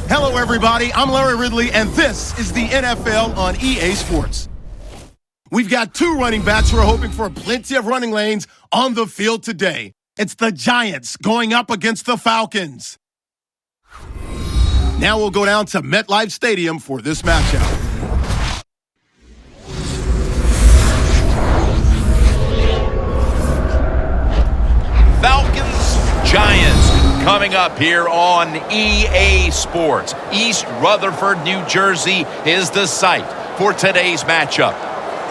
Hello, everybody. I'm Larry Ridley, and this is the NFL on EA Sports. We've got two running backs who are hoping for plenty of running lanes on the field today. It's the Giants going up against the Falcons. Now we'll go down to MetLife Stadium for this matchup. Falcons, Giants, coming up here on EA Sports. East Rutherford, New Jersey is the site for today's matchup.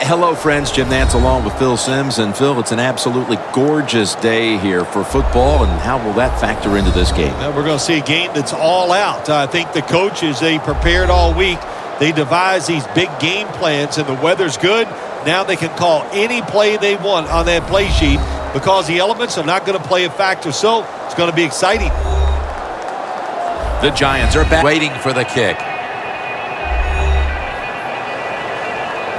Hello, friends. Jim Nantz along with Phil Simms. And, Phil, it's an absolutely gorgeous day here for football. And how will that factor into this game? Well, we're going to see a game that's all out. I think the coaches, they prepared all week. They devised these big game plans, and the weather's good. Now they can call any play they want on that play sheet because the elements are not going to play a factor. So it's going to be exciting. The Giants are back waiting for the kick.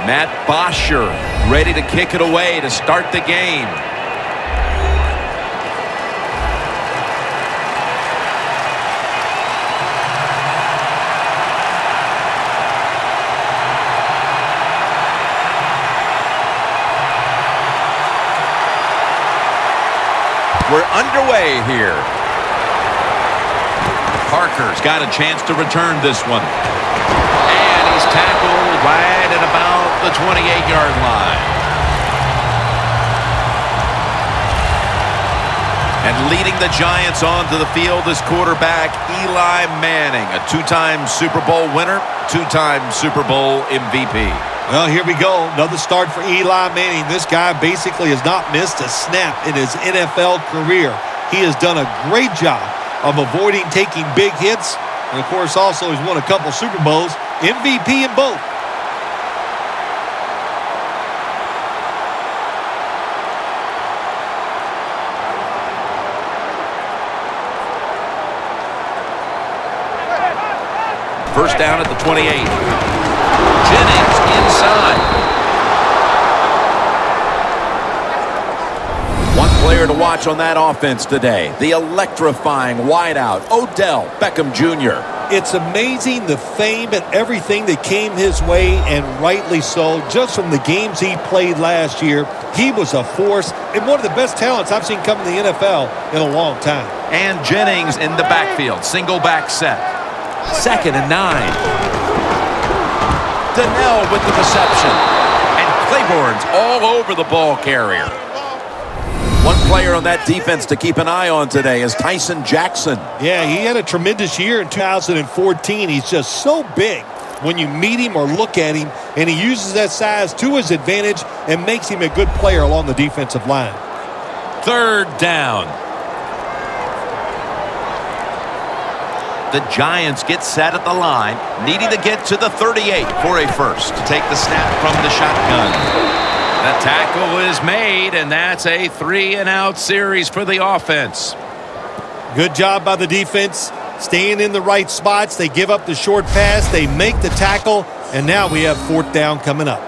Matt Bosher ready to kick it away to start the game. We're underway here. Parker's got a chance to return this one. And he's tackled right at about the 28-yard line. And leading the Giants onto the field is quarterback Eli Manning, a two-time Super Bowl winner, two-time Super Bowl MVP. Well, here we go. Another start for Eli Manning. This guy basically has not missed a snap in his NFL career. He has done a great job of avoiding taking big hits. And, of course, also he's won a couple Super Bowls, MVP in both. First down at the 28. Jennings inside. One player to watch on that offense today. The electrifying wideout, Odell Beckham Jr. It's amazing the fame and everything that came his way, and rightly so. Just from the games he played last year, he was a force and one of the best talents I've seen come in the NFL in a long time. And Jennings in the backfield, single back set. 2nd and 9. Donnell with the reception. And Claiborne's all over the ball carrier. One player on that defense to keep an eye on today is Tyson Jackson. Yeah, he had a tremendous year in 2014. He's just so big when you meet him or look at him, and he uses that size to his advantage and makes him a good player along the defensive line. 3rd down. The Giants get set at the line, needing to get to the 38 for a first. To take the snap from the shotgun. The tackle is made, and that's a 3-and-out series for the offense. Good job by the defense, staying in the right spots. They give up the short pass, they make the tackle, and now we have 4th down coming up.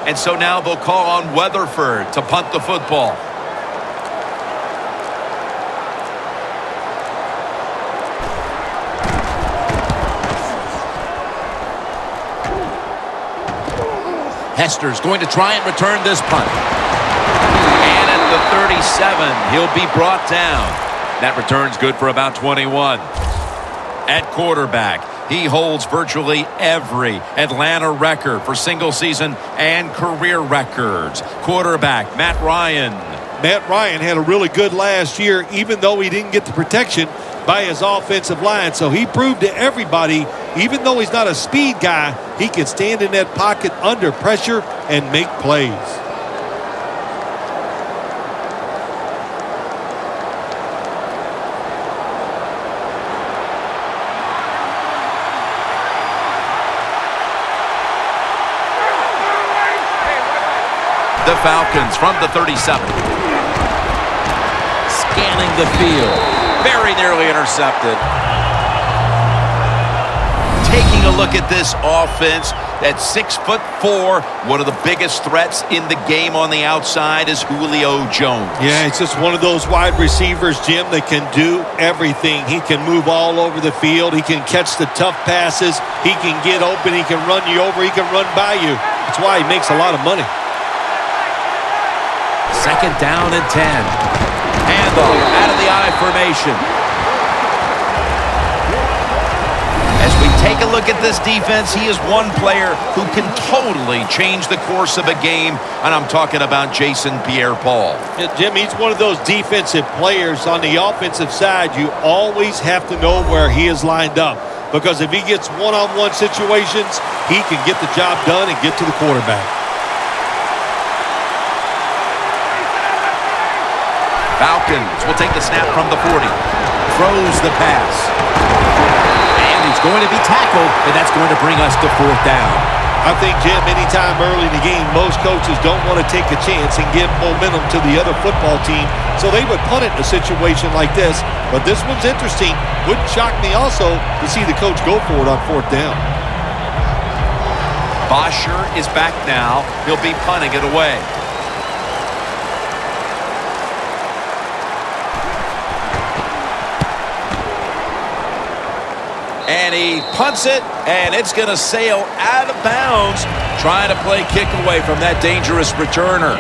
And so now they'll call on Weatherford to punt the football. Hester's going to try and return this punt. And at the 37, he'll be brought down. That return's good for about 21. At quarterback, he holds virtually every Atlanta record for single season and career records. Quarterback, Matt Ryan. Matt Ryan had a really good last year, even though he didn't get the protection by his offensive line. So he proved to everybody, even though he's not a speed guy, he can stand in that pocket under pressure and make plays. The Falcons from the 37. Scanning the field. Very nearly intercepted. Taking a look at this offense, At 6'4", one of the biggest threats in the game on the outside is Julio Jones. Yeah, it's just one of those wide receivers, Jim, that can do everything. He can move all over the field. He can catch the tough passes. He can get open. He can run you over. He can run by you. That's why he makes a lot of money. 2nd down and 10. Handoff out of the I formation. As we take a look at this defense, he is one player who can totally change the course of a game, and I'm talking about Jason Pierre-Paul. Yeah, Jim, he's one of those defensive players. On the offensive side, you always have to know where he is lined up, because if he gets one-on-one situations, he can get the job done and get to the quarterback. Falcons will take the snap from the 40. Throws the pass. He's going to be tackled, and that's going to bring us to 4th down. I think, Jim, anytime early in the game, most coaches don't want to take a chance and give momentum to the other football team, so they would punt it in a situation like this. But this one's interesting. Wouldn't shock me also to see the coach go for it on 4th down. Bosher is back now. He'll be punting it away. And he punts it, and it's going to sail out of bounds, trying to play kick away from that dangerous returner.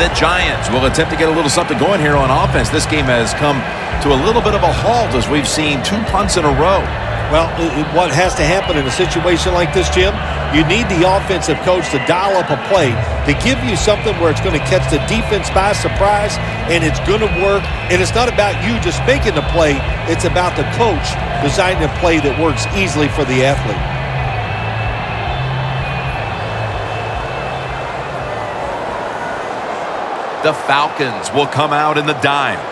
The Giants will attempt to get a little something going here on offense. This game has come to a little bit of a halt as we've seen 2 punts in a row. Well, what has to happen in a situation like this, Jim, you need the offensive coach to dial up a play to give you something where it's going to catch the defense by surprise, and it's going to work. And it's not about you just making the play. It's about the coach designing a play that works easily for the athlete. The Falcons will come out in the dime.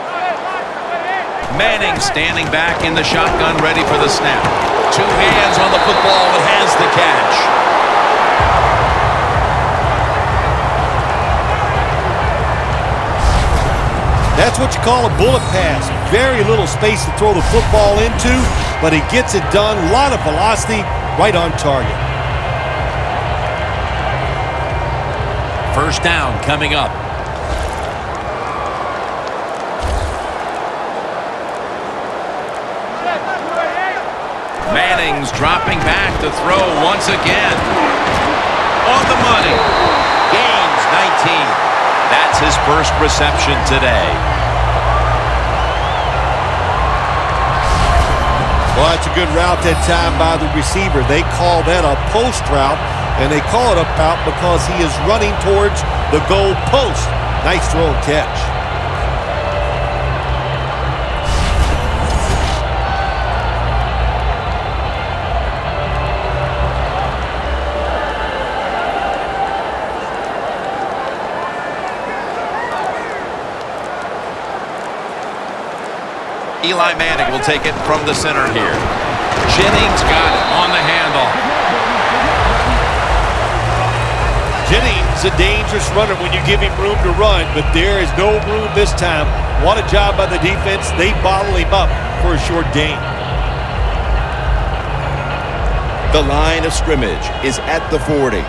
Manning standing back in the shotgun, ready for the snap. 2 hands on the football and has the catch. That's what you call a bullet pass. Very little space to throw the football into, but he gets it done. A lot of velocity, right on target. 1st down coming up. Manning's dropping back to throw once again. On the money. Gains 19. That's his first reception today. Well, that's a good route that time by the receiver. They call that a post route, and they call it a route because he is running towards the goal post. Nice throw and catch. Eli Manning will take it from the center here. Jennings got it on the handoff. Jennings, a dangerous runner when you give him room to run, but there is no room this time. What a job by the defense. They bottle him up for a short gain. The line of scrimmage is at the 40.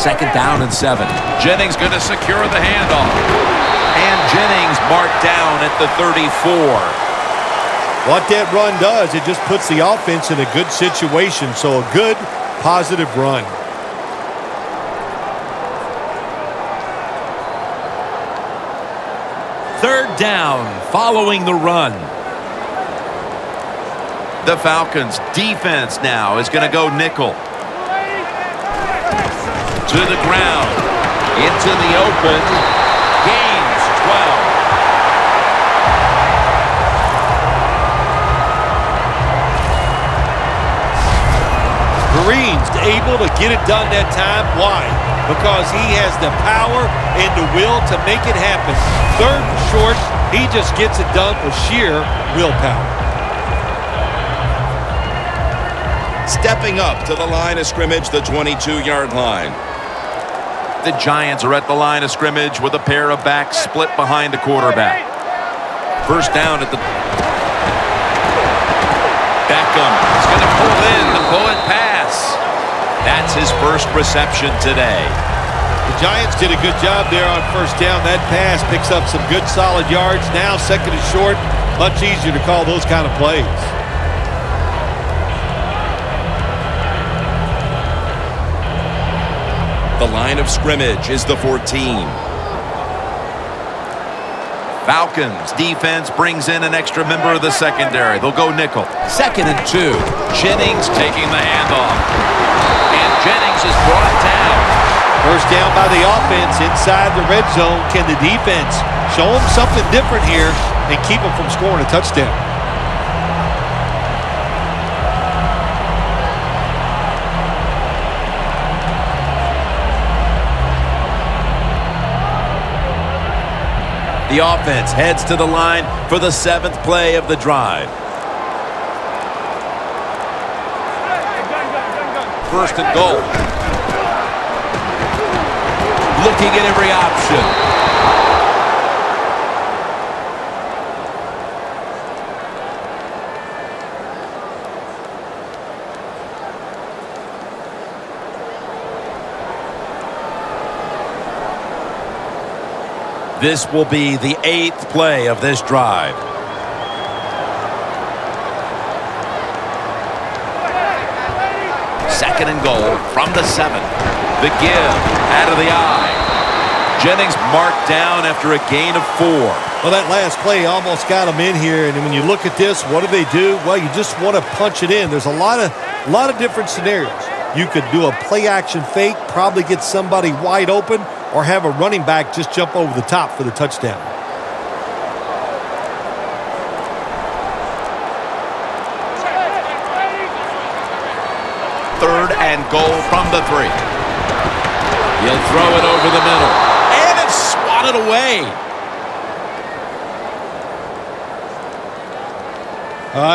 2nd down and 7. Jennings going to secure the handoff. And Jennings marked down at the 34. What that run does, it just puts the offense in a good situation. So a good, positive run. Third down following the run. The Falcons defense now is going to go nickel. To the ground. Into the open. Gains 12. Marines able to get it done that time. Why? Because he has the power and the will to make it happen. 3rd and short, he just gets it done with sheer willpower. Stepping up to the line of scrimmage, the 22-yard line. The Giants are at the line of scrimmage with a pair of backs split behind the quarterback. 1st down at the That's his first reception today. The Giants did a good job there on first down. That pass picks up some good solid yards. Now second and short, much easier to call those kind of plays. The line of scrimmage is the 14. Falcons defense brings in an extra member of the secondary. They'll go nickel. 2nd and 2. Jennings taking the handoff. And Jennings is brought down. First down by the offense inside the red zone. Can the defense show them something different here and keep them from scoring a touchdown? The offense heads to the line for the 7th play of the drive. 1st and goal. Looking at every option. This will be the 8th play of this drive. Second and goal from the 7. The give out of the eye. Jennings marked down after a gain of 4. Well, that last play almost got him in here. And when you look at this, what do? Well, you just want to punch it in. There's a lot of different scenarios. You could do a play-action fake, probably get somebody wide open, or have a running back just jump over the top for the touchdown. Third and goal from the 3. He'll throw it over the middle. And it's swatted away.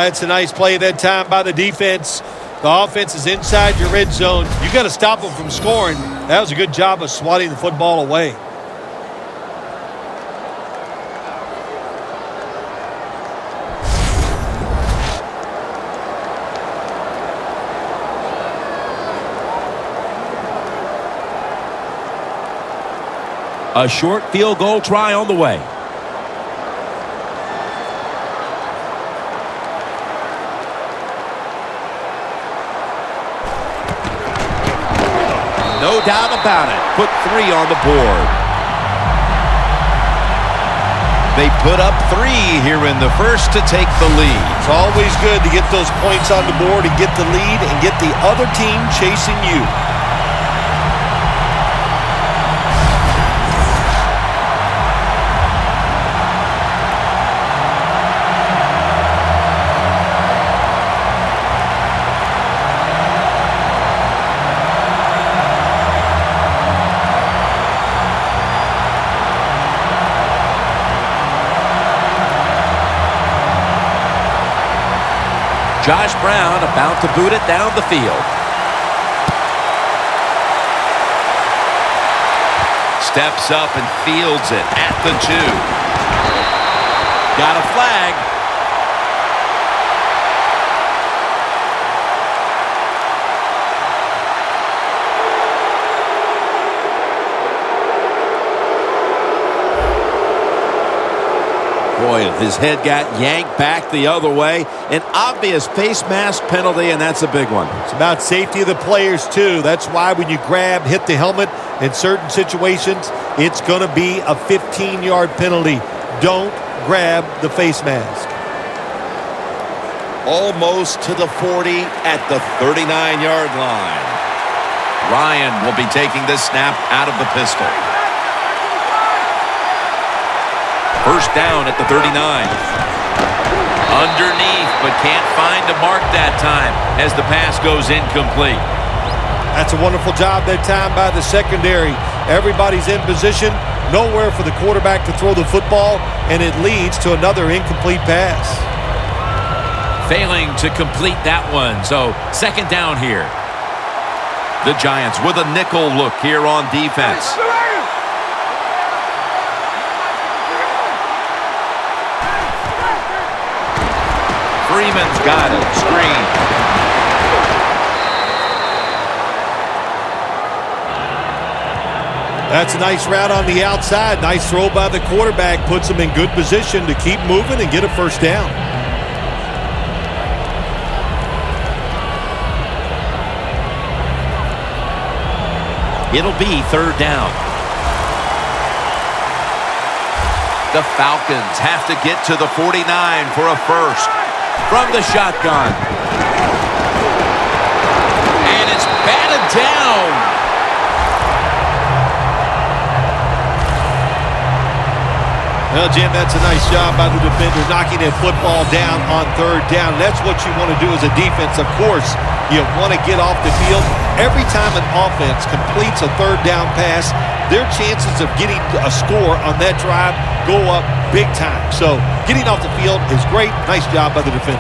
It's a nice play that time by the defense. The offense is inside your red zone. You got to stop them from scoring. That was a good job of swatting the football away. A short field goal try on the way. No doubt about it. Put 3 on the board. They put up 3 here in the first to take the lead. It's always good to get those points on the board and get the lead and get the other team chasing you. Josh Brown about to boot it down the field. Steps up and fields it at the 2. Got a flag. Boy, his head got yanked back the other way. An obvious face mask penalty, and that's a big one. It's about safety of the players, too. That's why when you grab, hit the helmet in certain situations, it's going to be a 15-yard penalty. Don't grab the face mask. Almost to the 40 at the 39-yard line. Ryan will be taking this snap out of the pistol. First down at the 39. Underneath, but can't find a mark that time as the pass goes incomplete. That's a wonderful job that time by the secondary. Everybody's in position, nowhere for the quarterback to throw the football, and it leads to another incomplete pass. Failing to complete that one, so second down here. The Giants with a nickel look here on defense. Freeman's got it. Screen. That's a nice route on the outside. Nice throw by the quarterback. Puts them in good position to keep moving and get a first down. It'll be third down. The Falcons have to get to the 49 for a first from the shotgun. And it's batted down. Well, Jim, that's a nice job by the defender knocking that football down on third down. That's what you want to do as a defense. Of course, you want to get off the field. Every time an offense completes a third down pass, their chances of getting a score on that drive go up big time. So getting off the field is great. Nice job by the defender.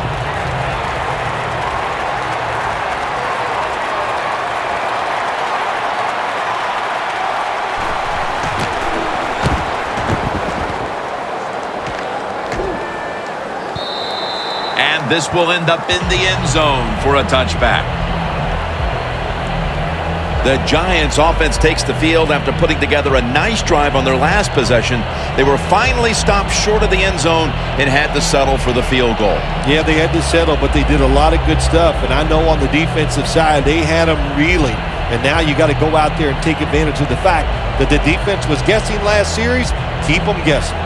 And this will end up in the end zone for a touchback. The Giants offense takes the field after putting together a nice drive on their last possession. They were finally stopped short of the end zone and had to settle for the field goal. Yeah, they had to settle, but they did a lot of good stuff. And I know on the defensive side, they had them reeling. And now you got to go out there and take advantage of the fact that the defense was guessing last series. Keep them guessing.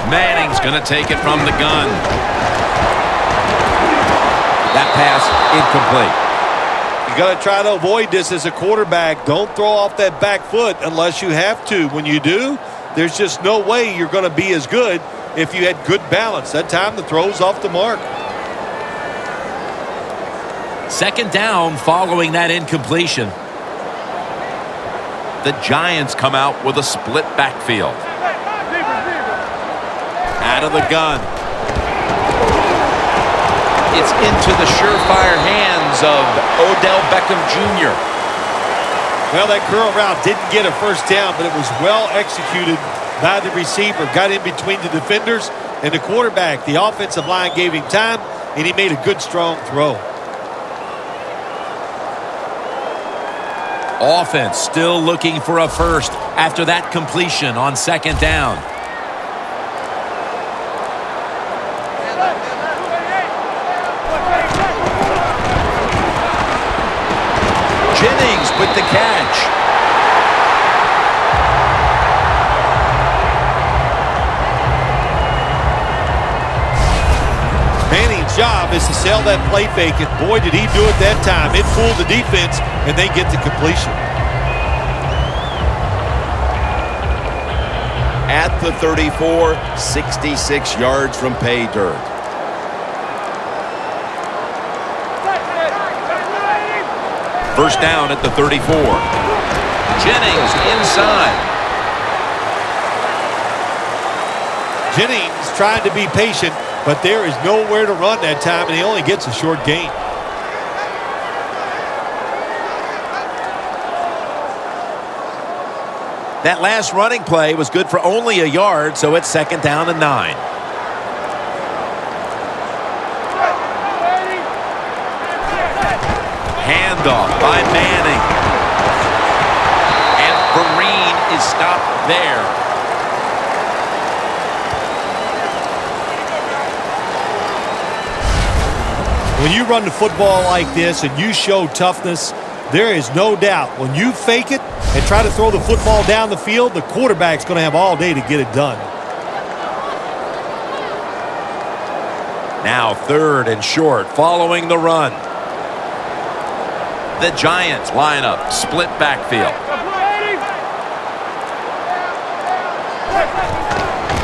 Manning's going to take it from the gun. That pass incomplete. You got to try to avoid this as a quarterback. Don't throw off that back foot unless you have to. When you do, there's just no way you're going to be as good if you had good balance. That time the throw's off the mark. Second down following that incompletion. The Giants come out with a split backfield. Out of the gun. It's into the surefire hands of Odell Beckham Jr. Well, that curl route didn't get a first down, but it was well executed by the receiver. Got in between the defenders and the quarterback. The offensive line gave him time, and he made a good, strong throw. Offense still looking for a first after that completion on second down. Jennings with the catch. Manning's job is to sell that play fake, and boy, did he do it that time. It fooled the defense, and they get the completion. At the 34, 66 yards from pay dirt. First down at the 34. Jennings inside. Jennings trying to be patient, but there is nowhere to run that time, and he only gets a short gain. That last running play was good for only a yard, so it's second down and 9. Handoff by Manning. And Vereen is stopped there. When you run the football like this and you show toughness, there is no doubt when you fake it and try to throw the football down the field, the quarterback's going to have all day to get it done. Now third and short following the run. The Giants line up, split backfield.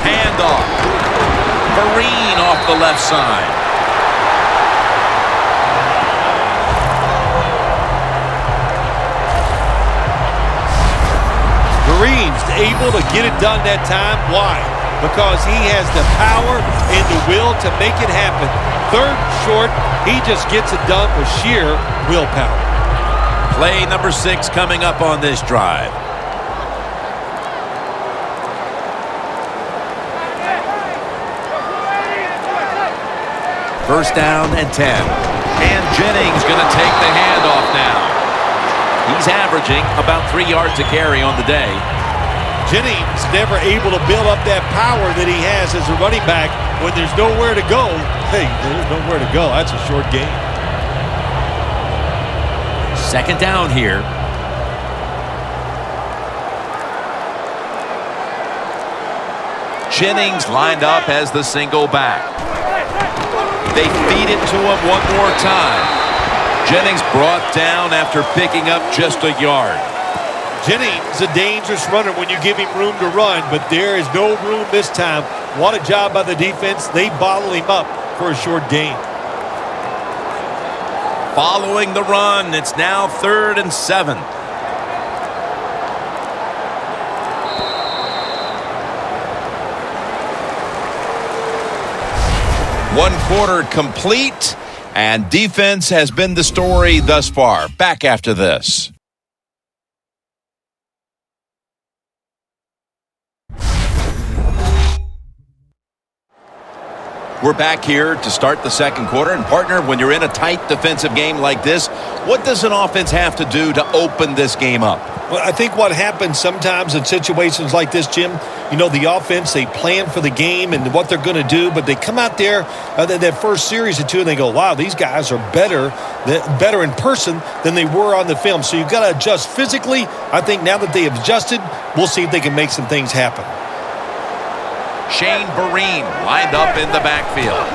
Handoff. Vereen off the left side. Vereen's able to get it done that time. Why? Because he has the power and the will to make it happen. Third short, he just gets it done with sheer willpower. Play number 6 coming up on this drive. First down and 10. And Jennings going to take the handoff now. He's averaging about 3 yards a carry on the day. Jennings never able to build up that power that he has as a running back when there's nowhere to go. Hey, there's nowhere to go. That's a short game. Second down here. Jennings lined up as the single back. They feed it to him one more time. Jennings brought down after picking up just a yard. Jennings a dangerous runner when you give him room to run, but there is no room this time. What a job by the defense. They bottle him up for a short gain. Following the run, it's now 3rd and 7. One quarter complete, and defense has been the story thus far. Back after this. We're back here to start the second quarter. And, partner, when you're in a tight defensive game like this, what does an offense have to do to open this game up? Well, I think what happens sometimes in situations like this, Jim, you know, the offense, they plan for the game and what they're going to do, but they come out there that first series or two and they go, wow, these guys are better in person than they were on the film. So you've got to adjust physically. I think now that they have adjusted, we'll see if they can make some things happen. Shane Vereen lined up in the backfield.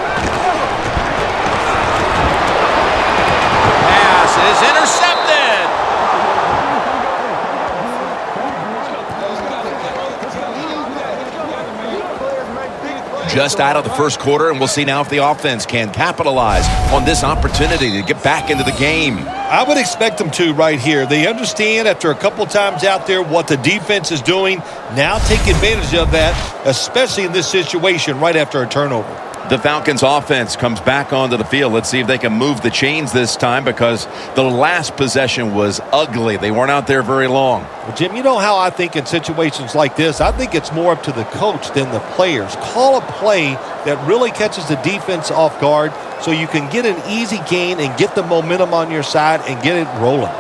Pass is intercepted. Just out of the first quarter, and we'll see now if the offense can capitalize on this opportunity to get back into the game. I would expect them to right here. They understand after a couple times out there what the defense is doing. Now take advantage of that, especially in this situation right after a turnover. The Falcons offense comes back onto the field. Let's see if they can move the chains this time because the last possession was ugly. They weren't out there very long. Well, Jim, you know how I think in situations like this, I think it's more up to the coach than the players. Call a play that really catches the defense off guard so you can get an easy gain and get the momentum on your side and get it rolling.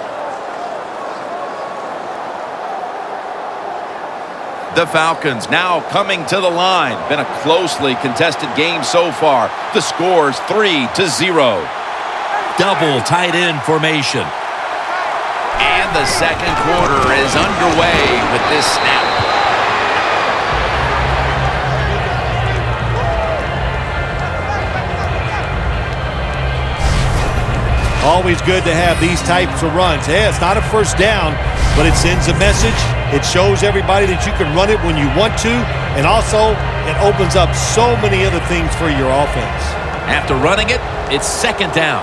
The Falcons now coming to the line. Been a closely contested game so far. The score's 3-0. Double tight end formation. And the second quarter is underway with this snap. Always good to have these types of runs. Yeah, it's not a first down, but it sends a message. It shows everybody that you can run it when you want to, and also it opens up so many other things for your offense. After running it, it's second down.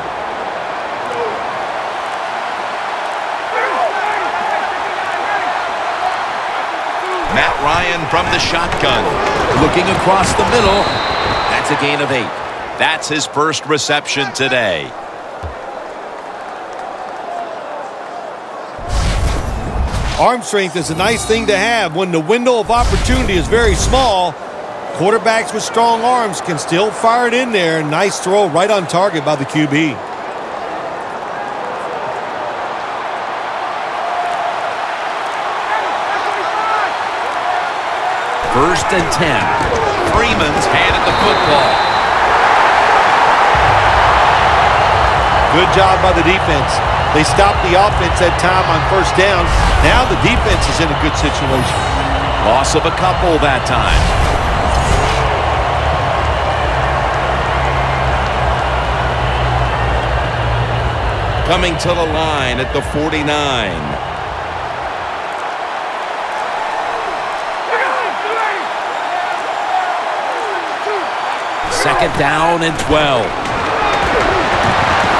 Matt Ryan from the shotgun. Looking across the middle. That's a gain of 8. That's his first reception today. Arm strength is a nice thing to have when the window of opportunity is very small. Quarterbacks with strong arms can still fire it in there. Nice throw right on target by the QB. First and 10. Freeman's handed the football. Good job by the defense. They stopped the offense that time on first down. Now the defense is in a good situation. Loss of a couple that time. Coming to the line at the 49. Second down and 12.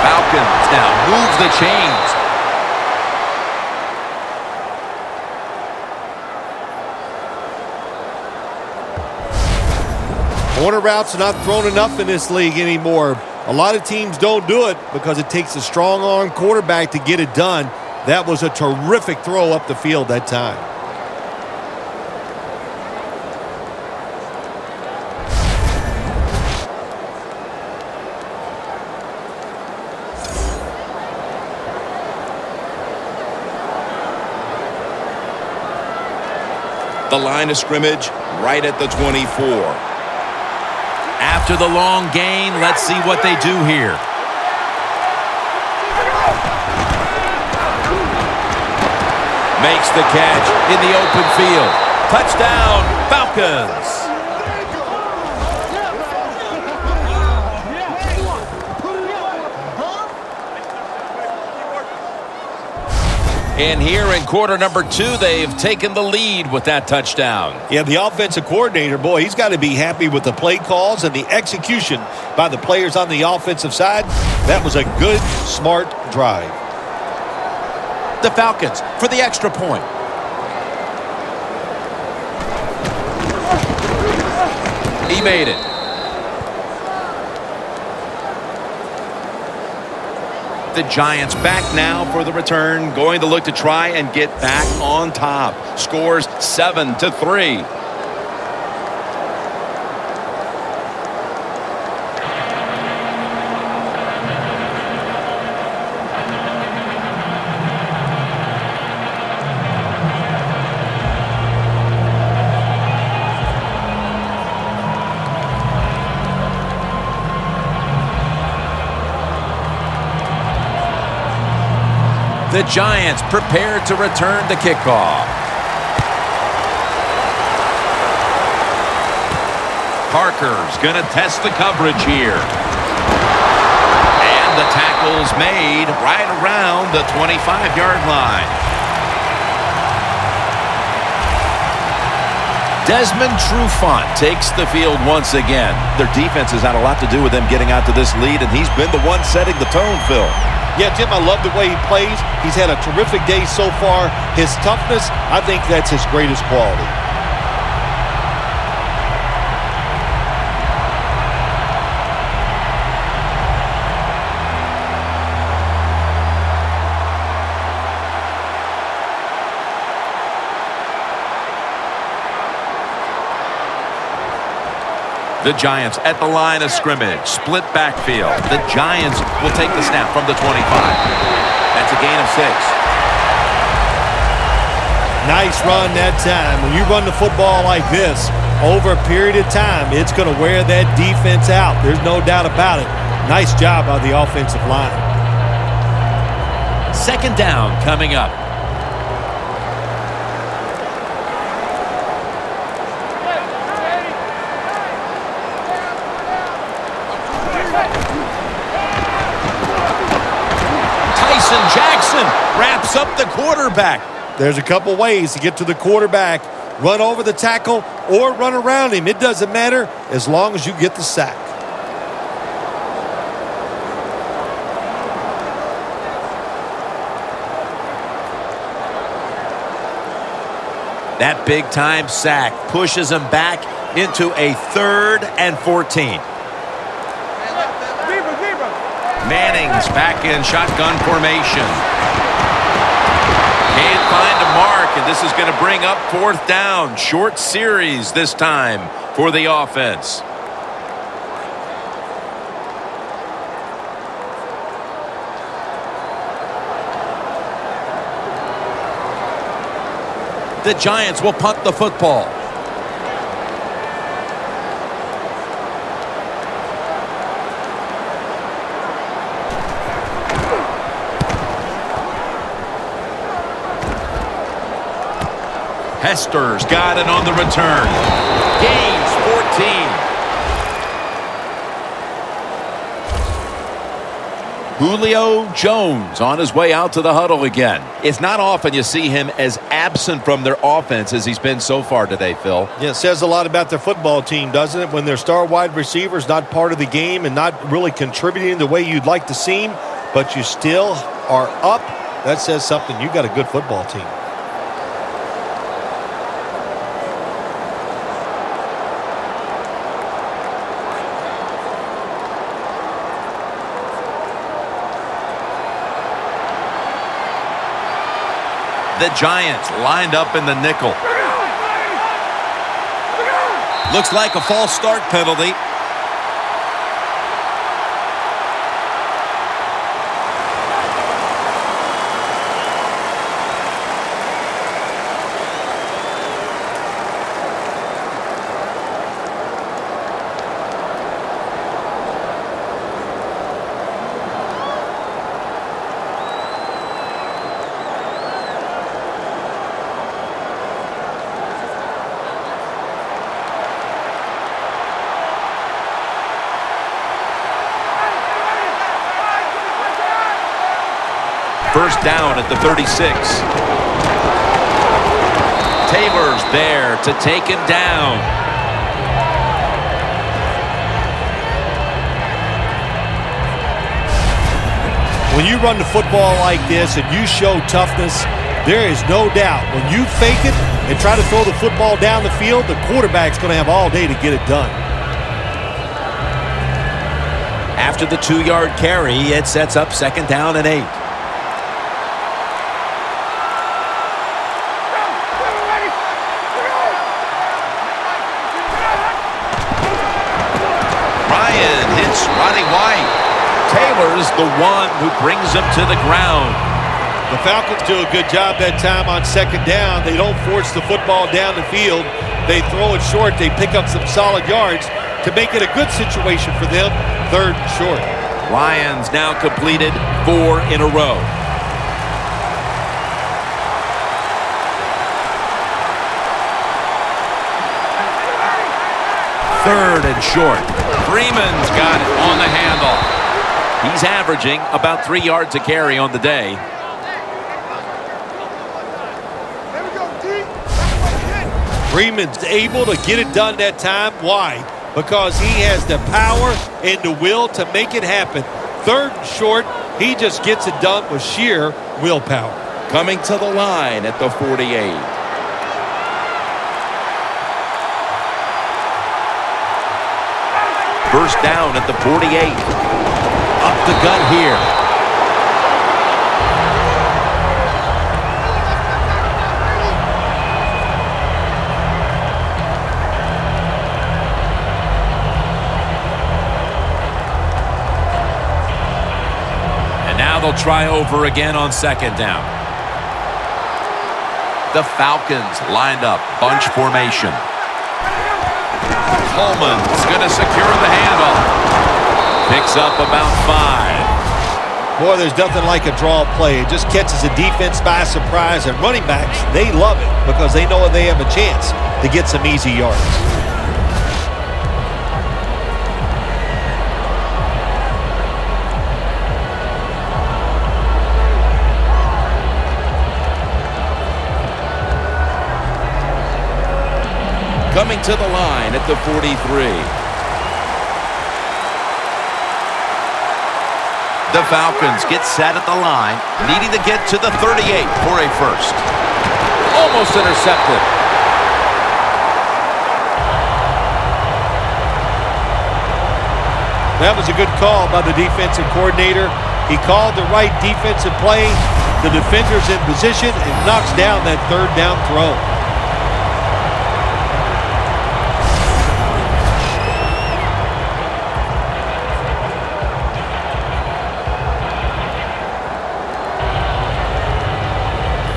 Falcons now move the chains. Corner routes are not thrown enough in this league anymore. A lot of teams don't do it because it takes a strong arm quarterback to get it done. That was a terrific throw up the field that time. The line of scrimmage right at the 24. After the long gain, let's see what they do here. Makes the catch in the open field. Touchdown, Falcons. And here in quarter number 2, they've taken the lead with that touchdown. Yeah, the offensive coordinator, boy, he's got to be happy with the play calls and the execution by the players on the offensive side. That was a good, smart drive. The Falcons for the extra point. He made it. The Giants back now for the return, going to look to try and get back on top. Scores 7-3. The Giants prepared to return the kickoff. Parker's going to test the coverage here. And the tackle's made right around the 25-yard line. Desmond Trufant takes the field once again. Their defense has had a lot to do with them getting out to this lead, and he's been the one setting the tone, Phil. Yeah, Jim, I love the way he plays. He's had a terrific day so far. His toughness, I think that's his greatest quality. The Giants at the line of scrimmage. Split backfield. The Giants will take the snap from the 25. That's a gain of 6. Nice run that time. When you run the football like this, over a period of time, it's going to wear that defense out. There's no doubt about it. Nice job by the offensive line. Second down coming up. Jackson wraps up the quarterback. There's a couple ways to get to the quarterback. Run over the tackle or run around him. It doesn't matter as long as you get the sack. That big-time sack pushes him back into a 3rd and 14. Manning's back in shotgun formation. Can't find a mark, and this is going to bring up 4th down. Short series this time for the offense. The Giants will punt the football. Hester's got it on the return. Gains 14. Julio Jones on his way out to the huddle again. It's not often you see him as absent from their offense as he's been so far today, Phil. Yeah, it says a lot about their football team, doesn't it? When their star wide receiver is not part of the game and not really contributing the way you'd like to see him, but you still are up, that says something. You got a good football team. The Giants lined up in the nickel. Looks like a false start penalty. First down at the 36. Taylor's there to take him down. When you run the football like this and you show toughness, there is no doubt when you fake it and try to throw the football down the field, the quarterback's going to have all day to get it done. After the 2-yard carry, it sets up second down and 8. Ryan hits Roddy White. Taylor's the one who brings him to the ground. The Falcons do a good job that time on second down. They don't force the football down the field. They throw it short. They pick up some solid yards to make it a good situation for them. Third and short. Ryan's now completed 4 in a row. Third and short. Freeman's got it on the handoff. He's averaging about 3 yards a carry on the day. Freeman's able to get it done that time. Why? Because he has the power and the will to make it happen. Third and short, he just gets it done with sheer willpower. Coming to the line at the 48. First down at the 48. Up the gut here. And now they'll try over again on second down. The Falcons lined up, bunch formation. Coleman's going to secure the handoff. Picks up about 5. Boy, there's nothing like a draw play. It just catches the defense by surprise. And running backs, they love it because they know they have a chance to get some easy yards. Coming to the line at the 43. The Falcons get set at the line, needing to get to the 38 for a first. Almost intercepted. That was a good call by the defensive coordinator. He called the right defensive play. The defender's in position and knocks down that third down throw.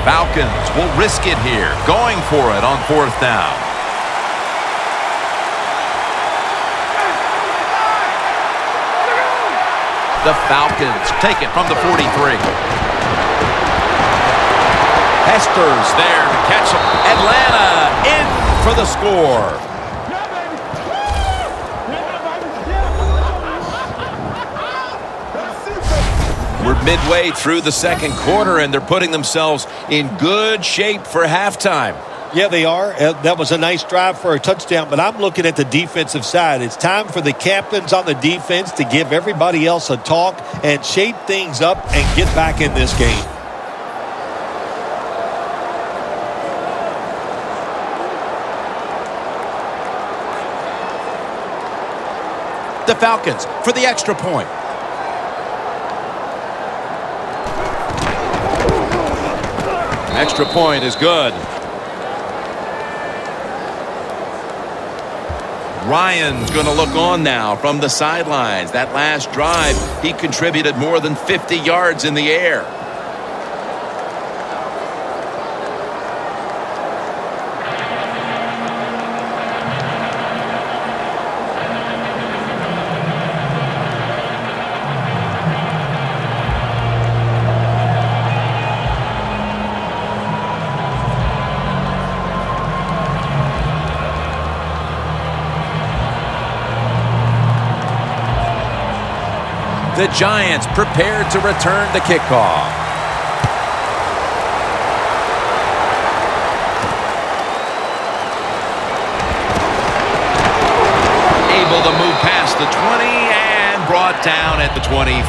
Falcons will risk it here, going for it on fourth down. The Falcons take it from the 43. Hester's there to catch him. Atlanta in for the score. We're midway through the second quarter, and they're putting themselves in good shape for halftime. Yeah, they are. That was a nice drive for a touchdown, but I'm looking at the defensive side. It's time for the captains on the defense to give everybody else a talk and shape things up and get back in this game. The Falcons for the extra point. Extra point is good. Ryan's going to look on now from the sidelines. That last drive, he contributed more than 50 yards in the air. The Giants prepared to return the kickoff. able to move past the 20 and brought down at the 23.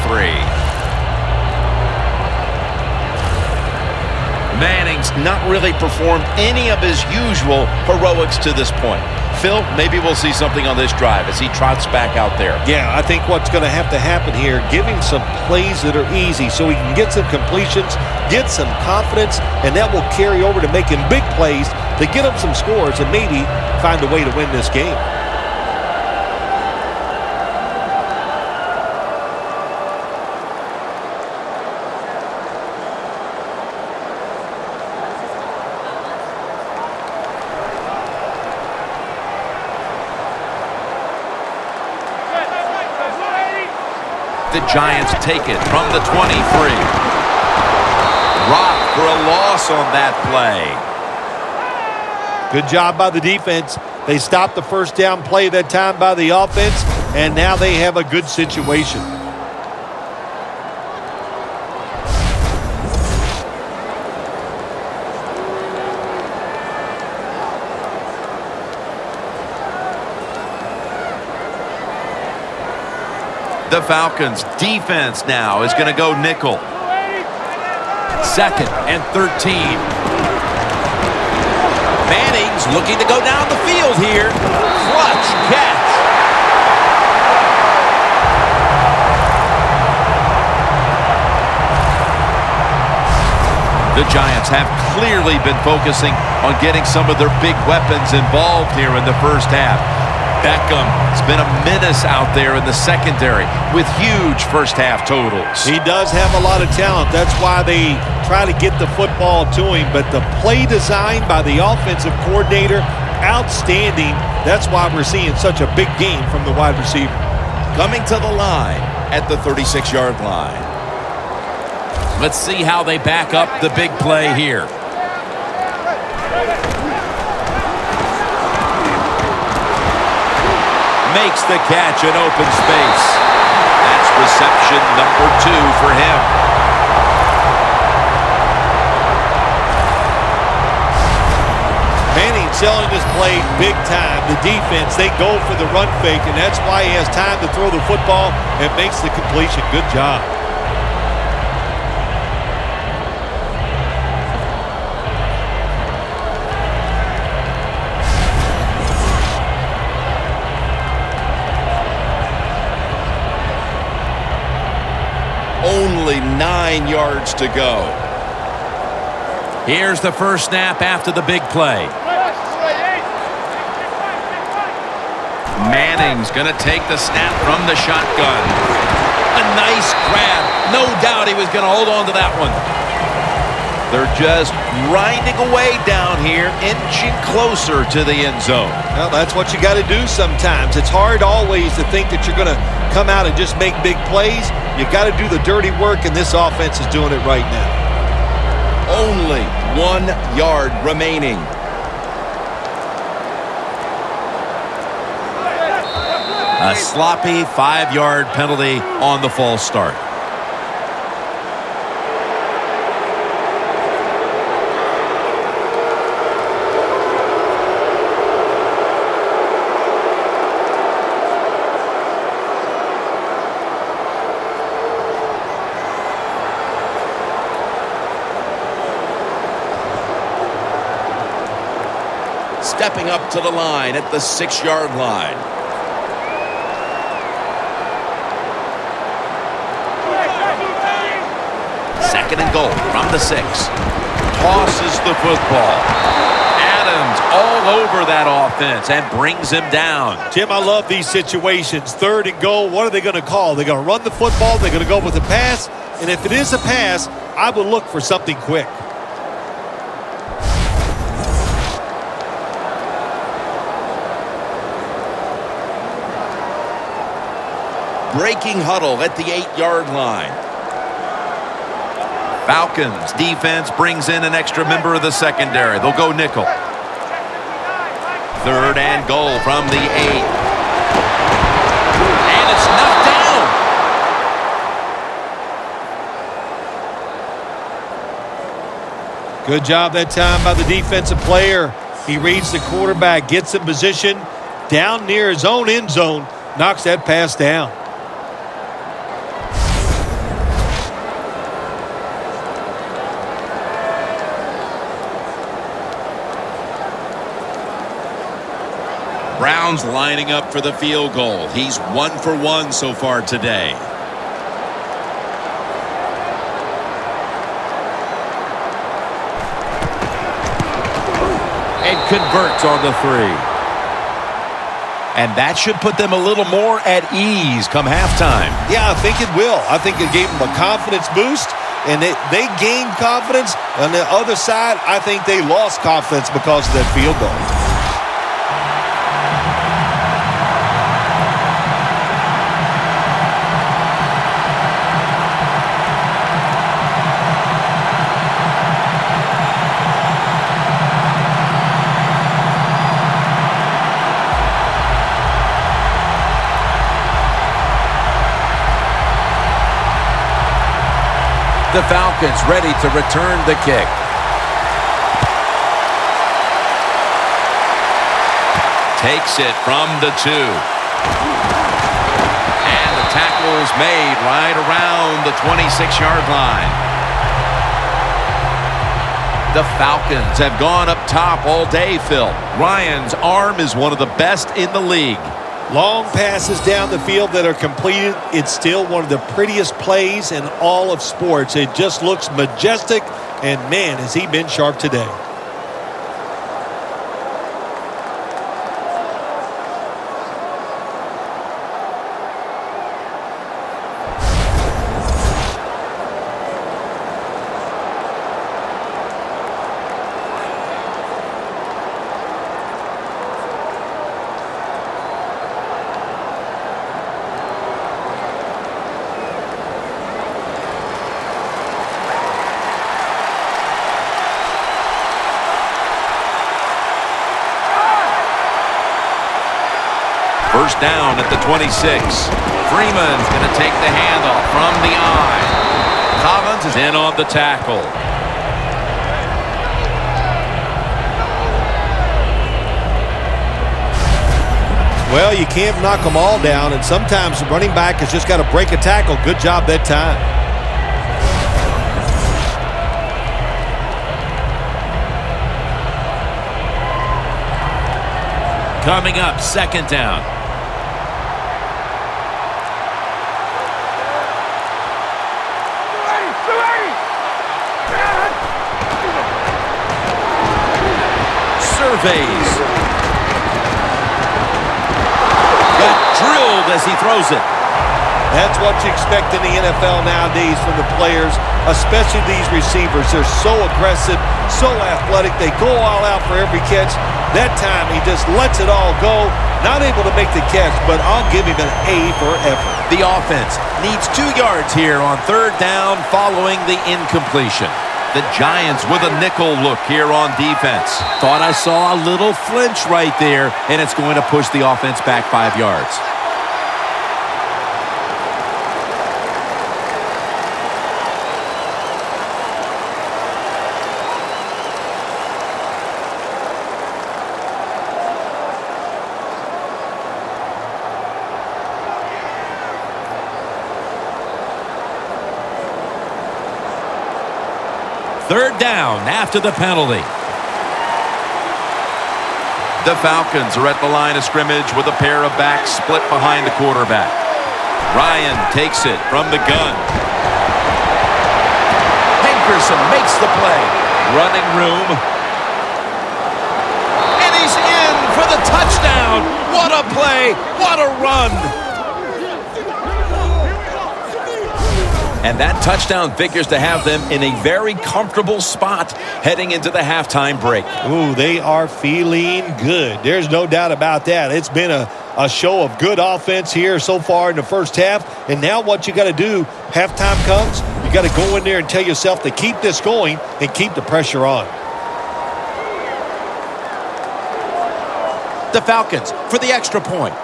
Manning's not really performed any of his usual heroics to this point. Phil, maybe we'll see something on this drive as he trots back out there. Yeah, I think what's going to have to happen here, give him some plays that are easy so he can get some completions, get some confidence, and that will carry over to making big plays to get him some scores and maybe find a way to win this game. The Giants take it from the 23. Rock for a loss on that play. Good job by the defense. They stopped the first down play that time by the offense, and now they have a good situation. The Falcons defense now is going to go nickel. 2nd and 13. Manning's looking to go down the field here. Clutch catch. The Giants have clearly been focusing on getting some of their big weapons involved here in the first half. Beckham's been a menace out there in the secondary with huge first-half totals. He does have a lot of talent. That's why they try to get the football to him. But the play design by the offensive coordinator, outstanding. That's why we're seeing such a big game from the wide receiver. Coming to the line at the 36-yard line. Let's see how they back up the big play here. Makes the catch in open space. That's reception number 2 for him. Manning selling this play big time. The defense, they go for the run fake, and that's why he has time to throw the football and makes the completion. Good job. Only 9 yards to go. Here's the first snap after the big play. Manning's going to take the snap from the shotgun. A nice grab. No doubt he was going to hold on to that one. They're just grinding away down here, inching closer to the end zone. Well, that's what you got to do sometimes. It's hard always to think that you're going to come out and just make big plays. You got to do the dirty work, and this offense is doing it right now. Only 1 yard remaining. A sloppy 5-yard penalty on the false start. Stepping up to the line at the 6-yard line. Second and goal from the 6. Tosses the football. Adams all over that offense and brings him down. Jim, I love these situations. 3rd and goal, what are they going to call? They're going to run the football, they're going to go with a pass, and if it is a pass, I would look for something quick. Breaking huddle at the 8-yard line. Falcons defense brings in an extra member of the secondary. They'll go nickel. 3rd and goal from the 8. And it's knocked down. Good job that time by the defensive player. He reads the quarterback, gets in position, down near his own end zone, knocks that pass down. Brown's lining up for the field goal. He's 1 for 1 so far today. And converts on the 3. And that should put them a little more at ease come halftime. Yeah, I think it will. I think it gave them a confidence boost, and they gained confidence. On the other side, I think they lost confidence because of that field goal. The Falcons ready to return the kick. Takes it from the 2. And the tackle is made right around the 26-yard line. The Falcons have gone up top all day, Phil. Ryan's arm is one of the best in the league. Long passes down the field that are completed. It's still one of the prettiest plays in all of sports. It just looks majestic, and man, has he been sharp today. First down at the 26. Freeman's going to take the handoff from the eye. Collins is in on the tackle. Well, you can't knock them all down, and sometimes the running back has just got to break a tackle. Good job that time. Coming up, second down. Surveys. Got drilled as he throws it. That's what you expect in the NFL nowadays from the players, especially these receivers. They're so aggressive, so athletic. They go all out for every catch. That time, he just lets it all go. Not able to make the catch, but I'll give him an A for effort. The offense needs 2 yards here on third down following the incompletion. The Giants with a nickel look here on defense. Thought I saw a little flinch right there, and it's going to push the offense back 5 yards. Third down after the penalty. The Falcons are at the line of scrimmage with a pair of backs split behind the quarterback. Ryan takes it from the gun. Hankerson makes the play. Running room. And he's in for the touchdown. What a play. What a run. And that touchdown figures to have them in a very comfortable spot heading into the halftime break. Ooh, they are feeling good. There's no doubt about that. It's been a show of good offense here so far in the first half. And now what you got to do, halftime comes, you got to go in there and tell yourself to keep this going and keep the pressure on. The Falcons for the extra point.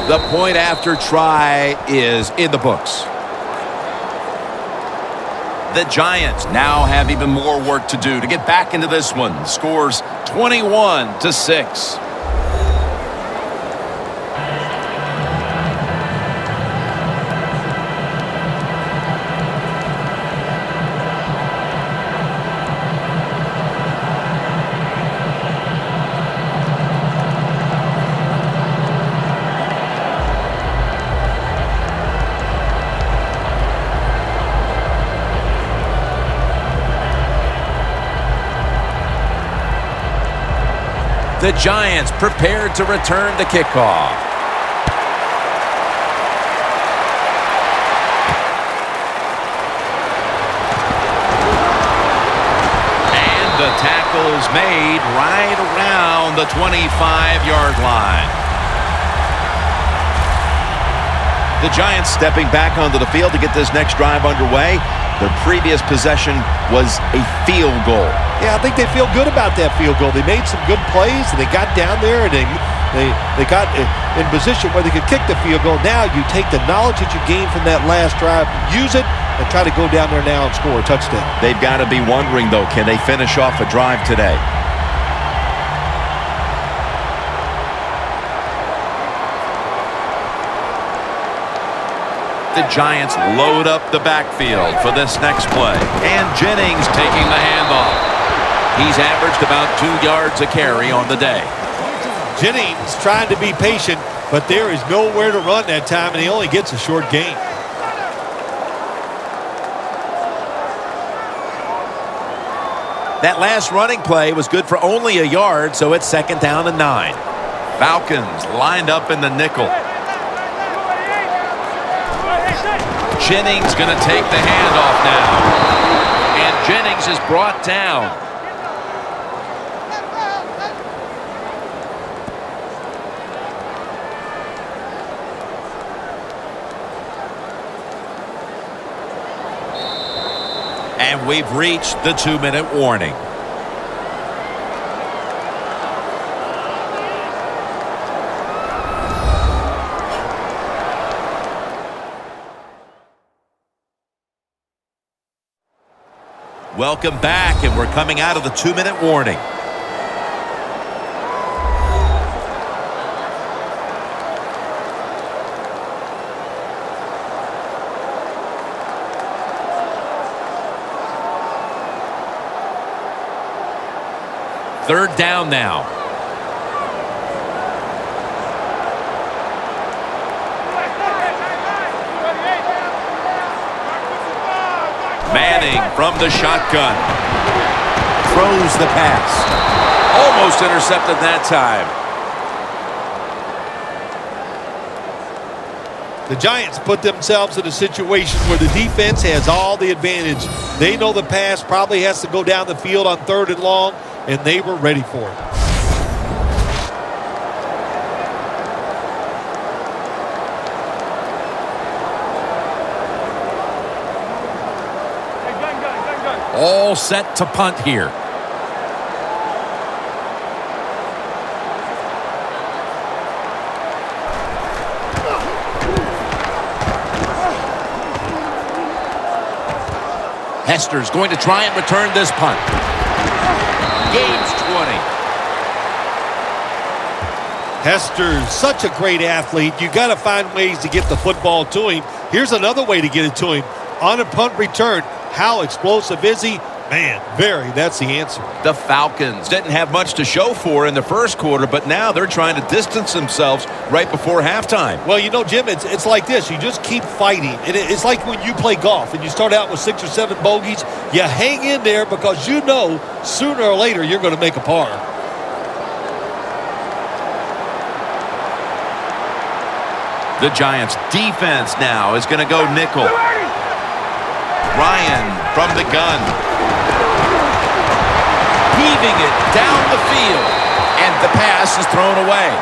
The point after try is in the books. The Giants now have even more work to do to get back into this one. Scores 21-6. The Giants prepared to return the kickoff. And the tackle is made right around the 25-yard line. The Giants stepping back onto the field to get this next drive underway. Their previous possession was a field goal. Yeah, I think they feel good about that field goal. They made some good plays, and they got down there, and they got in position where they could kick the field goal. Now you take the knowledge that you gained from that last drive, use it, and try to go down there now and score a touchdown. They've got to be wondering, though, can they finish off a drive today? The Giants load up the backfield for this next play. And Jennings taking the handoff. He's averaged about 2 yards a carry on the day. Jennings trying to be patient, but there is nowhere to run that time, and he only gets a short gain. That last running play was good for only a yard, so it's 2nd down and 9. Falcons lined up in the nickel. Jennings going to take the handoff now. And Jennings is brought down. And we've reached the 2-minute warning. Welcome back, and we're coming out of the 2-minute warning. Third down now. Manning from the shotgun. Throws the pass. Almost intercepted that time. The Giants put themselves in a situation where the defense has all the advantage. They know the pass probably has to go down the field on 3rd and long, and they were ready for it. All set to punt here. Hester's going to try and return this punt. Gains 20. Hester's such a great athlete. You got to find ways to get the football to him. Here's another way to get it to him. On a punt return, how explosive is he? Man, very. That's the answer. The Falcons didn't have much to show for in the first quarter, but now they're trying to distance themselves right before halftime. Well, you know, Jim, it's like this. You just keep fighting. It's like when you play golf and you start out with 6 or 7 bogeys. You hang in there because you know sooner or later you're going to make a par. The Giants defense now is going to go nickel. Ryan from the gun. Heaving it down the field. And the pass is thrown away.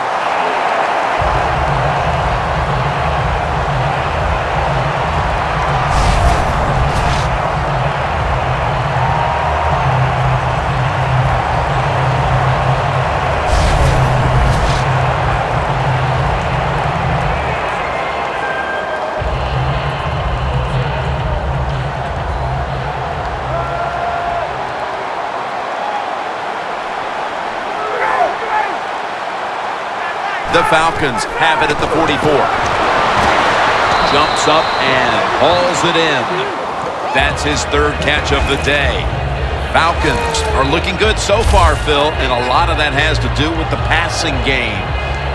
The Falcons have it at the 44. Jumps up and hauls it in. That's his third catch of the day. Falcons are looking good so far, Phil, and a lot of that has to do with the passing game.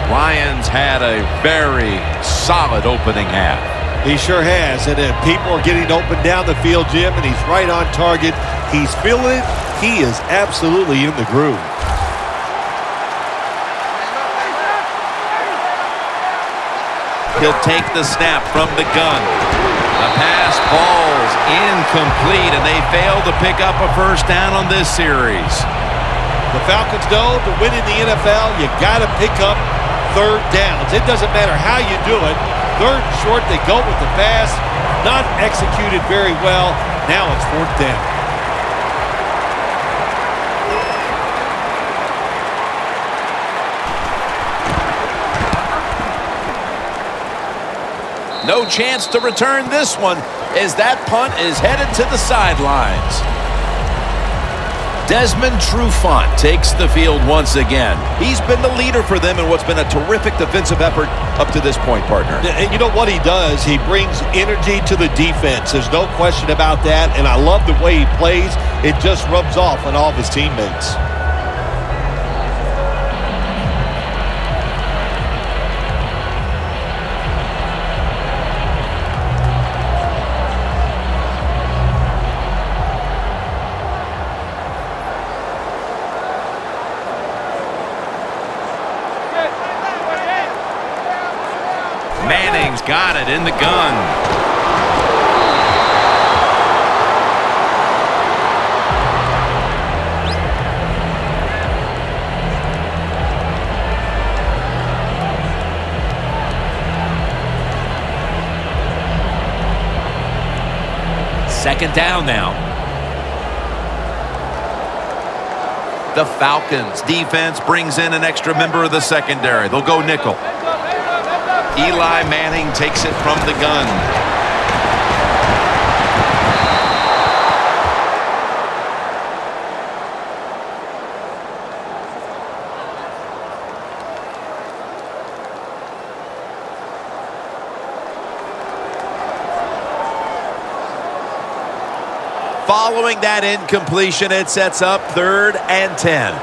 Lions had a very solid opening half. He sure has, and then people are getting open down the field, Jim, and he's right on target. He's feeling it. He is absolutely in the groove. He'll take the snap from the gun. The pass falls incomplete, and they fail to pick up a first down on this series. The Falcons know to win in the NFL, you got to pick up third downs. It doesn't matter how you do it. Third and short, they go with the pass. Not executed very well. Now it's fourth down. No chance to return this one as that punt is headed to the sidelines. Desmond Trufant takes the field once again. He's been the leader for them in what's been a terrific defensive effort up to this point, partner. And you know what he does? He brings energy to the defense. There's no question about that, and I love the way he plays. It just rubs off on all of his teammates. Manning's got it in the gun. Second down now. The Falcons defense brings in an extra member of the secondary. They'll go nickel. Eli Manning takes it from the gun. Following that incompletion, it sets up 3rd and 10.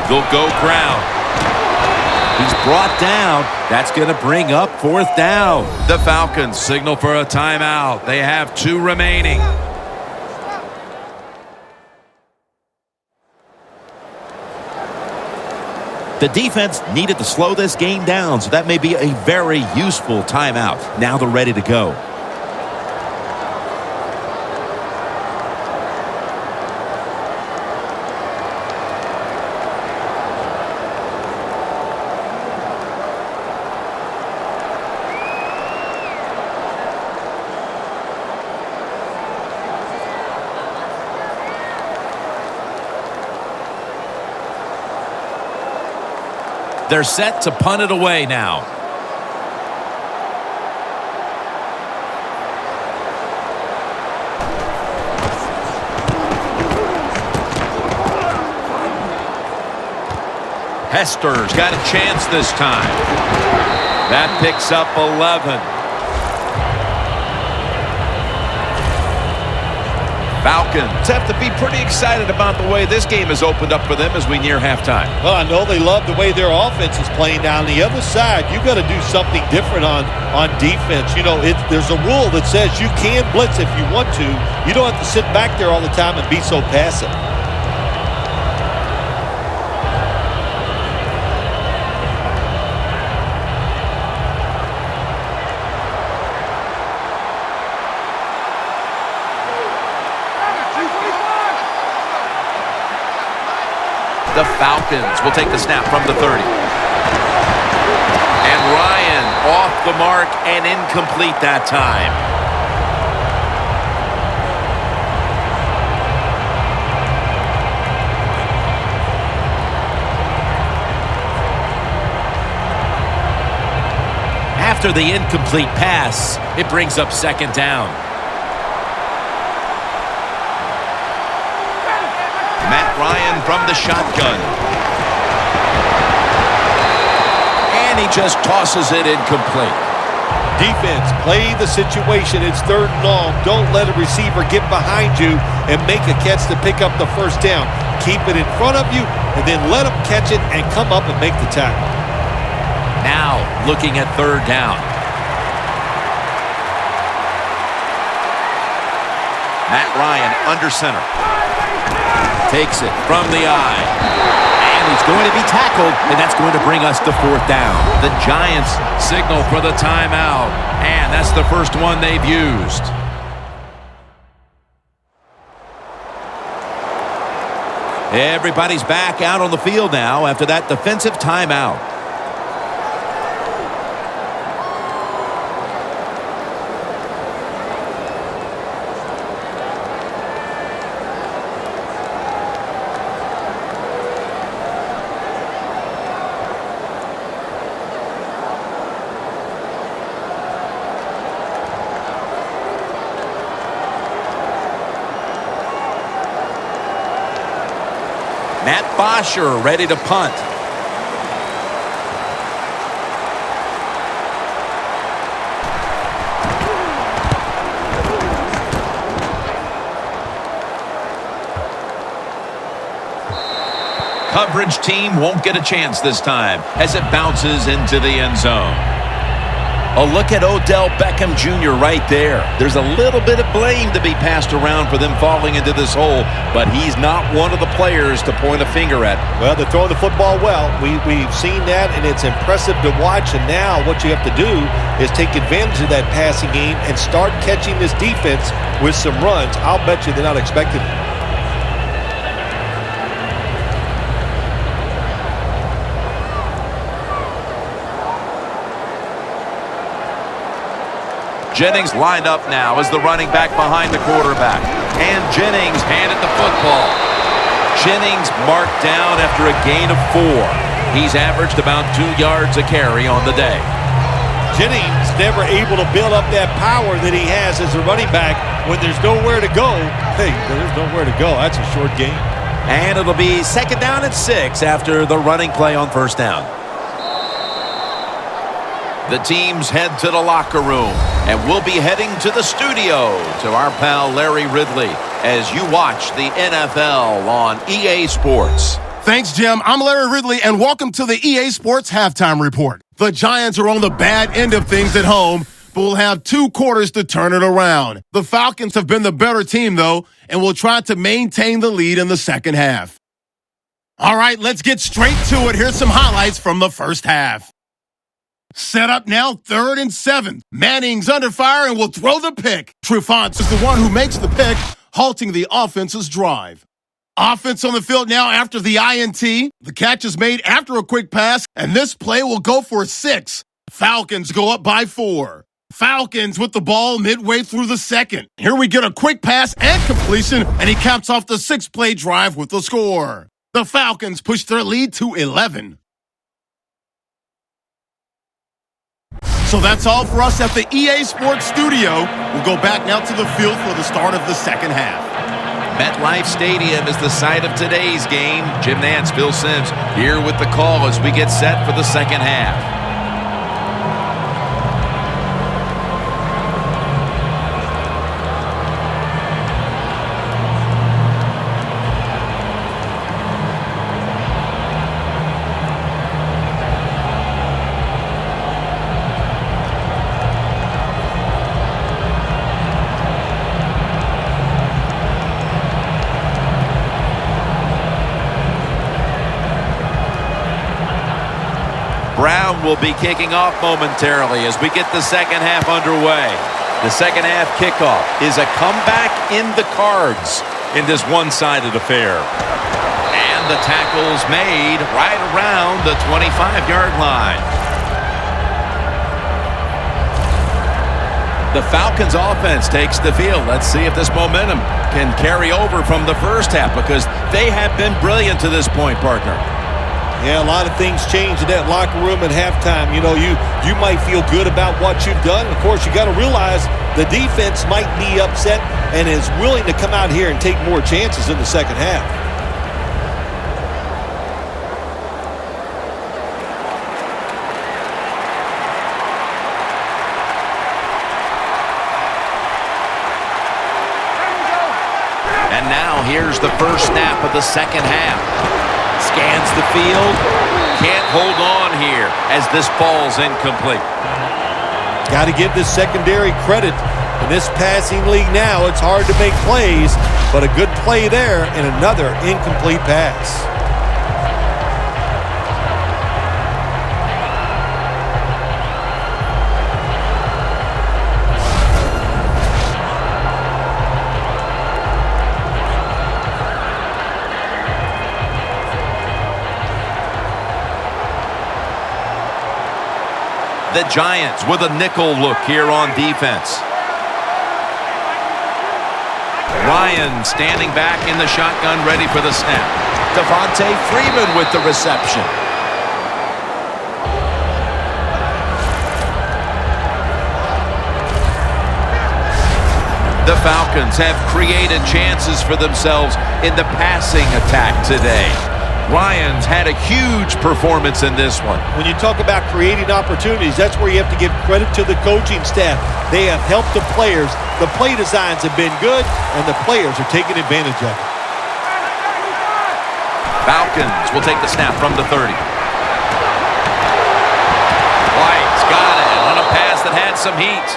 They'll go ground. He's brought down. That's going to bring up 4th down. The Falcons signal for a timeout. They have 2 remaining. The defense needed to slow this game down, so that may be a very useful timeout. Now they're ready to go. They're set to punt it away now. Hester's got a chance this time. That picks up 11. Falcons have to be pretty excited about the way this game has opened up for them as we near halftime. Well, I know they love the way their offense is playing down the other side. You've got to do something different on defense. You know, there's a rule that says you can blitz if you want to. You don't have to sit back there all the time and be so passive. The Falcons will take the snap from the 30. And Ryan off the mark and incomplete that time. After the incomplete pass, it brings up 2nd down. Matt Ryan from the shotgun. And he just tosses it incomplete. Defense, play the situation. It's 3rd and long. Don't let a receiver get behind you and make a catch to pick up the first down. Keep it in front of you, and then let them catch it and come up and make the tackle. Now, looking at 3rd down. Matt Ryan under center. Takes it from the eye. And he's going to be tackled, and that's going to bring us to 4th down. The Giants signal for the timeout, and that's the first one they've used. Everybody's back out on the field now after that defensive timeout. Matt Bosher ready to punt. Coverage team won't get a chance this time as it bounces into the end zone. A look at Odell Beckham Jr. right there. There's a little bit of blame to be passed around for them falling into this hole, but he's not one of the players to point a finger at. Well, they're throwing the football well. We've seen that, and it's impressive to watch. And now what you have to do is take advantage of that passing game and start catching this defense with some runs. I'll bet you they're not expecting it. Jennings lined up now as the running back behind the quarterback. And Jennings handed the football. Jennings marked down after a gain of 4. He's averaged about 2 yards a carry on the day. Jennings never able to build up that power that he has as a running back when there's nowhere to go. Hey, there's nowhere to go. That's a short game. And it'll be 2nd down and 6 after the running play on 1st down. The teams head to the locker room, and we'll be heading to the studio to our pal Larry Ridley as you watch the NFL on EA Sports. Thanks, Jim. I'm Larry Ridley, and welcome to the EA Sports Halftime Report. The Giants are on the bad end of things at home, but will have 2 quarters to turn it around. The Falcons have been the better team, though, and will try to maintain the lead in the second half. All right, let's get straight to it. Here's some highlights from the first half. Set up now, 3rd and 7. Manning's under fire and will throw the pick. Trufant is the one who makes the pick, halting the offense's drive. Offense on the field now after the INT. The catch is made after a quick pass, and this play will go for 6. Falcons go up by 4. Falcons with the ball midway through the second. Here we get a quick pass and completion, and he caps off the 6-play drive with the score. The Falcons push their lead to 11. So that's all for us at the EA Sports Studio. We'll go back now to the field for the start of the second half. MetLife Stadium is the site of today's game. Jim Nantz, Phil Simms here with the call as we get set for the second half. Brown will be kicking off momentarily as we get the second half underway. The second half kickoff is a comeback in the cards in this one-sided affair. And the tackle's made right around the 25-yard line. The Falcons offense takes the field. Let's see if this momentum can carry over from the first half because they have been brilliant to this point, partner. Yeah, a lot of things change in that locker room at halftime. You know, you might feel good about what you've done. Of course, you got to realize the defense might be upset and is willing to come out here and take more chances in the second half. And now here's the first snap of the second half. Scans the field. Can't hold on here as this falls incomplete. Got to give this secondary credit. In this passing league now, it's hard to make plays, but a good play there and another incomplete pass. The Giants with a nickel look here on defense. Ryan standing back in the shotgun, ready for the snap. Devontae Freeman with the reception. The Falcons have created chances for themselves in the passing attack today. Ryan's had a huge performance in this one. When you talk about creating opportunities, that's where you have to give credit to the coaching staff. They have helped the players. The play designs have been good, and the players are taking advantage of it. Falcons will take the snap from the 30. White's got it on a pass that had some heat.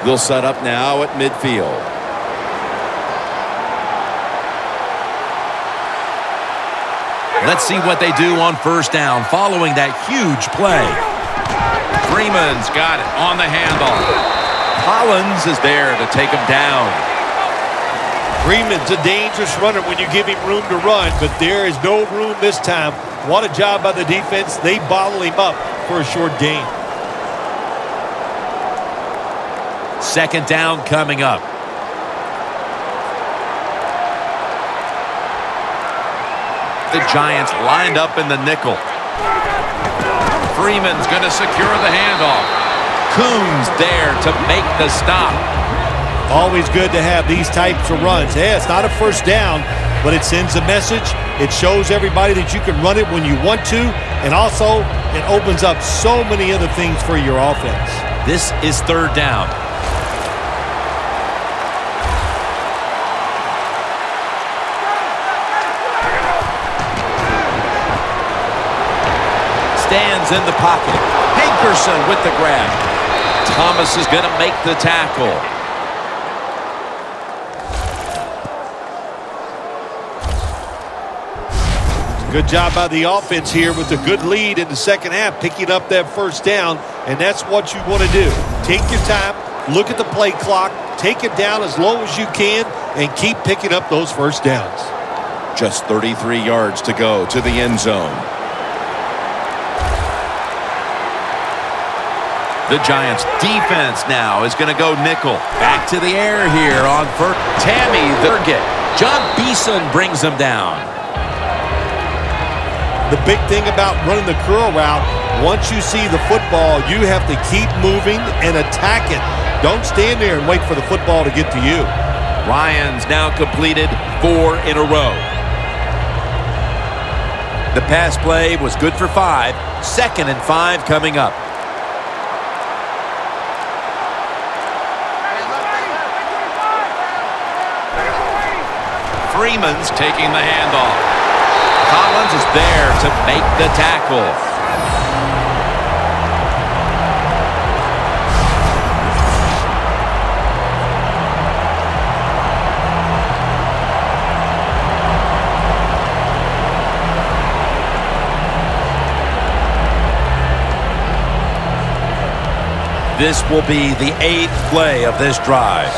They'll set up now at midfield. Let's see what they do on first down following that huge play. Freeman's got it on the handoff. Collins is there to take him down. Freeman's a dangerous runner when you give him room to run, but there is no room this time. What a job by the defense. They bottle him up for a short gain. Second down coming up. The Giants lined up in the nickel. Freeman's going to secure the handoff. Coons there to make the stop. Always good to have these types of runs. Yeah, it's not a first down, but it sends a message. It shows everybody that you can run it when you want to, and also it opens up so many other things for your offense. This is third down. Stands in the pocket. Hankerson with the grab. Thomas is going to make the tackle. Good job by the offense here with a good lead in the second half, picking up that first down, and that's what you want to do. Take your time, look at the play clock, take it down as low as you can, and keep picking up those first downs. Just 33 yards to go to the end zone. The Giants defense now is going to go nickel. Back to the air here on first. Tammy Thurgett. John Beeson brings him down. The big thing about running the curl route, once you see the football, you have to keep moving and attack it. Don't stand there and wait for the football to get to you. Ryan's now completed 4 in a row. The pass play was good for 5. 2nd and 5 coming up. Freeman's taking the handoff. Collins is there to make the tackle. This will be the 8th play of this drive.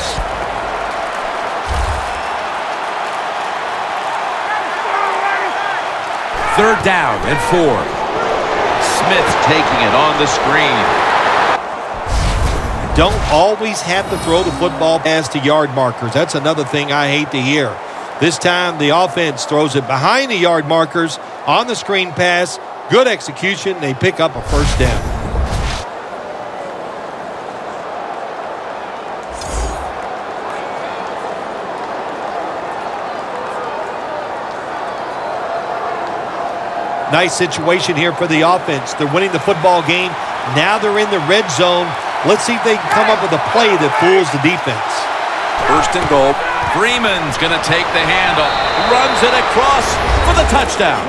Third down and 4. Smith's taking it on the screen. don't always have to throw the football past the yard markers. That's another thing I hate to hear. This time, the offense throws it behind the yard markers on the screen pass. Good execution. They pick up a first down. Nice situation here for the offense. They're winning the football game. Now they're in the red zone. Let's see if they can come up with a play that fools the defense. First and goal. Freeman's going to take the handle. Runs it across for the touchdown.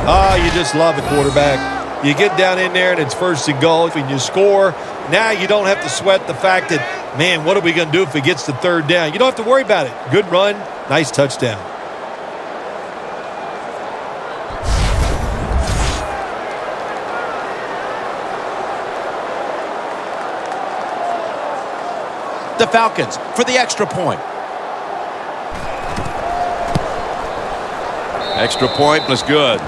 Oh, you just love it, quarterback. You get down in there and it's first and goal and you score. Now you don't have to sweat the fact that, man, what are we going to do if it gets to third down? You don't have to worry about it. Good run, nice touchdown. The Falcons for the extra point. Extra point was good.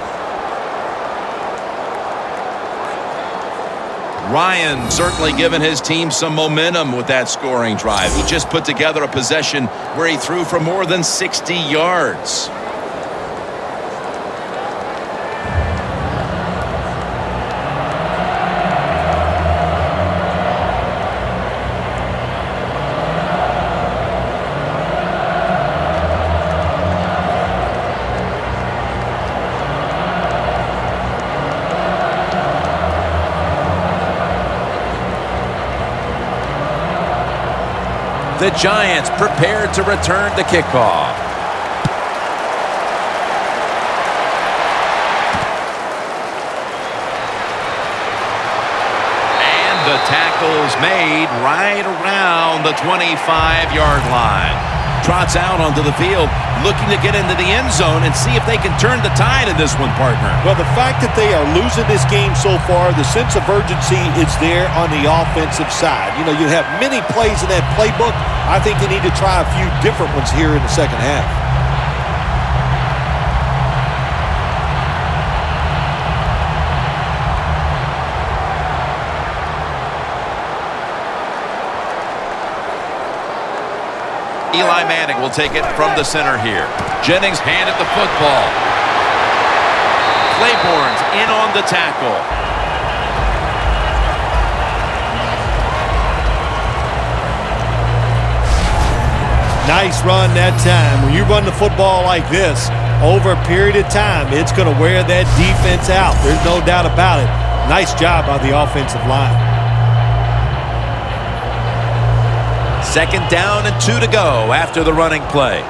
Ryan certainly giving his team some momentum with that scoring drive. He just put together a possession where he threw for more than 60 yards. The Giants prepared to return the kickoff. And the tackle's made right around the 25-yard line. Trots out onto the field, looking to get into the end zone and see if they can turn the tide in this one, partner. Well, the fact that they are losing this game so far, the sense of urgency is there on the offensive side. You know, you have many plays in that playbook. I think they need to try a few different ones here in the second half. Eli Manning will take it from the center here. Jennings handed the football. Claiborne's in on the tackle. Nice run that time. When you run the football like this, over a period of time, it's going to wear that defense out. There's no doubt about it. Nice job by the offensive line. Second down and 2 to go after the running play.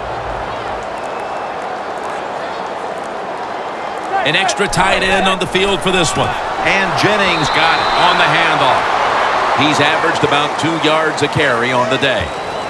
An extra tight end on the field for this one. And Jennings got it on the handoff. He's averaged about 2 yards a carry on the day.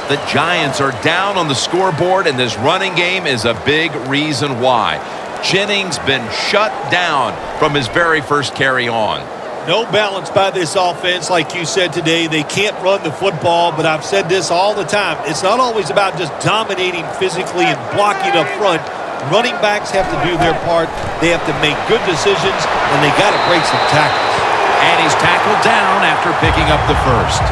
The Giants are down on the scoreboard, and this running game is a big reason why. Jennings been shut down from his very first carry on. No balance by this offense, like you said today. They can't run the football, but I've said this all the time. It's not always about just dominating physically and blocking up front. Running backs have to do their part. They have to make good decisions, and they got to break some tackles. And he's tackled down after picking up the first.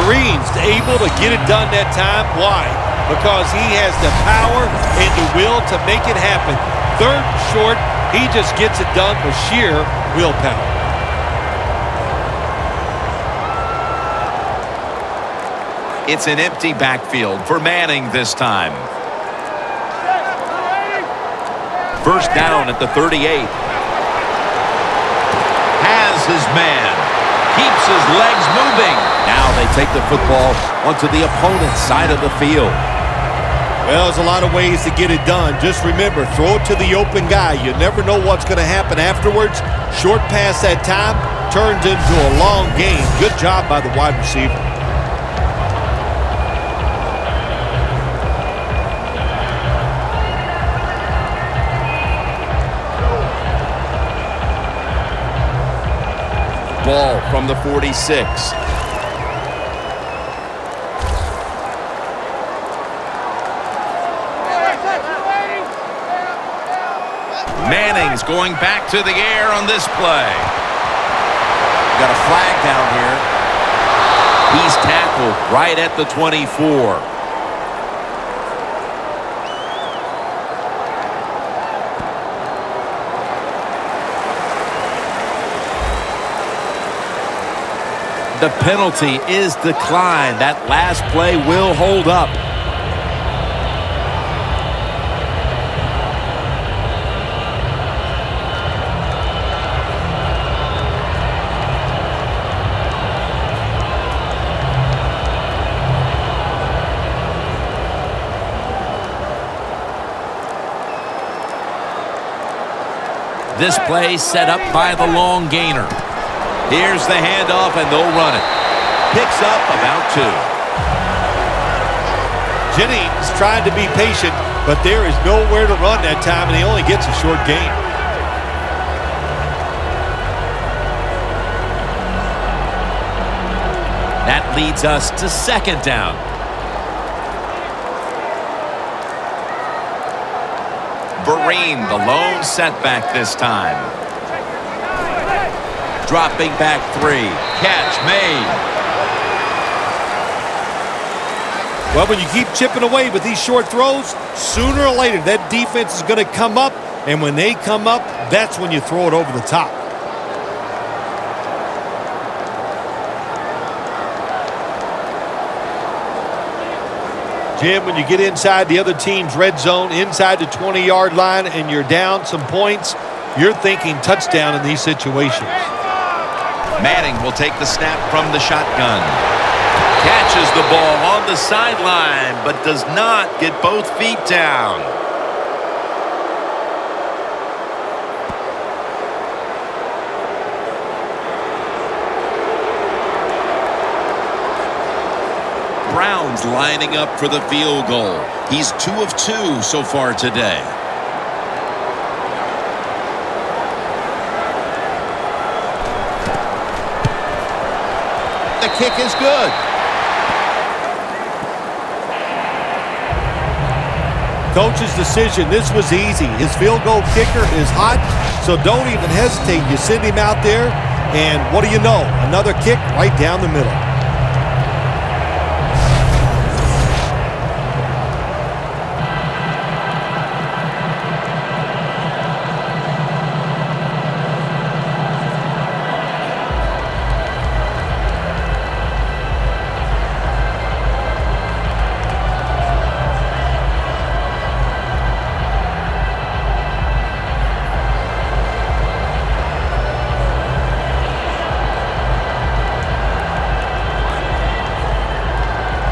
Marines able to get it done that time. Why? Because he has the power and the will to make it happen. Third and short, he just gets it done with sheer willpower. It's an empty backfield for Manning this time. First down at the 38. Has his man. Keeps his legs moving. Now they take the football onto the opponent's side of the field. Well, there's a lot of ways to get it done. Just remember, throw it to the open guy. You never know what's going to happen afterwards. Short pass that time turns into a long game. Good job by the wide receiver. Ball from the 46. going back to the air on this play. Got a flag down here. He's tackled right at the 24. The penalty is declined. That last play will hold up. This play set up by the long gainer. Here's the handoff, and they'll run it. Picks up about 2. Jennings trying to be patient, but there is nowhere to run that time, and he only gets a short gain. That leads us to 2nd down. Vereen, the lone setback this time. Dropping back 3. Catch made. Well, when you keep chipping away with these short throws, sooner or later that defense is going to come up, and when they come up, that's when you throw it over the top. Jim, when you get inside the other team's red zone, inside the 20-yard line, and you're down some points, you're thinking touchdown in these situations. Manning will take the snap from the shotgun. Catches the ball on the sideline, but does not get both feet down. Brown's lining up for the field goal. He's 2 of 2 so far today. The kick is good. Coach's decision, this was easy. His field goal kicker is hot, so don't even hesitate. You send him out there, and what do you know? Another kick right down the middle.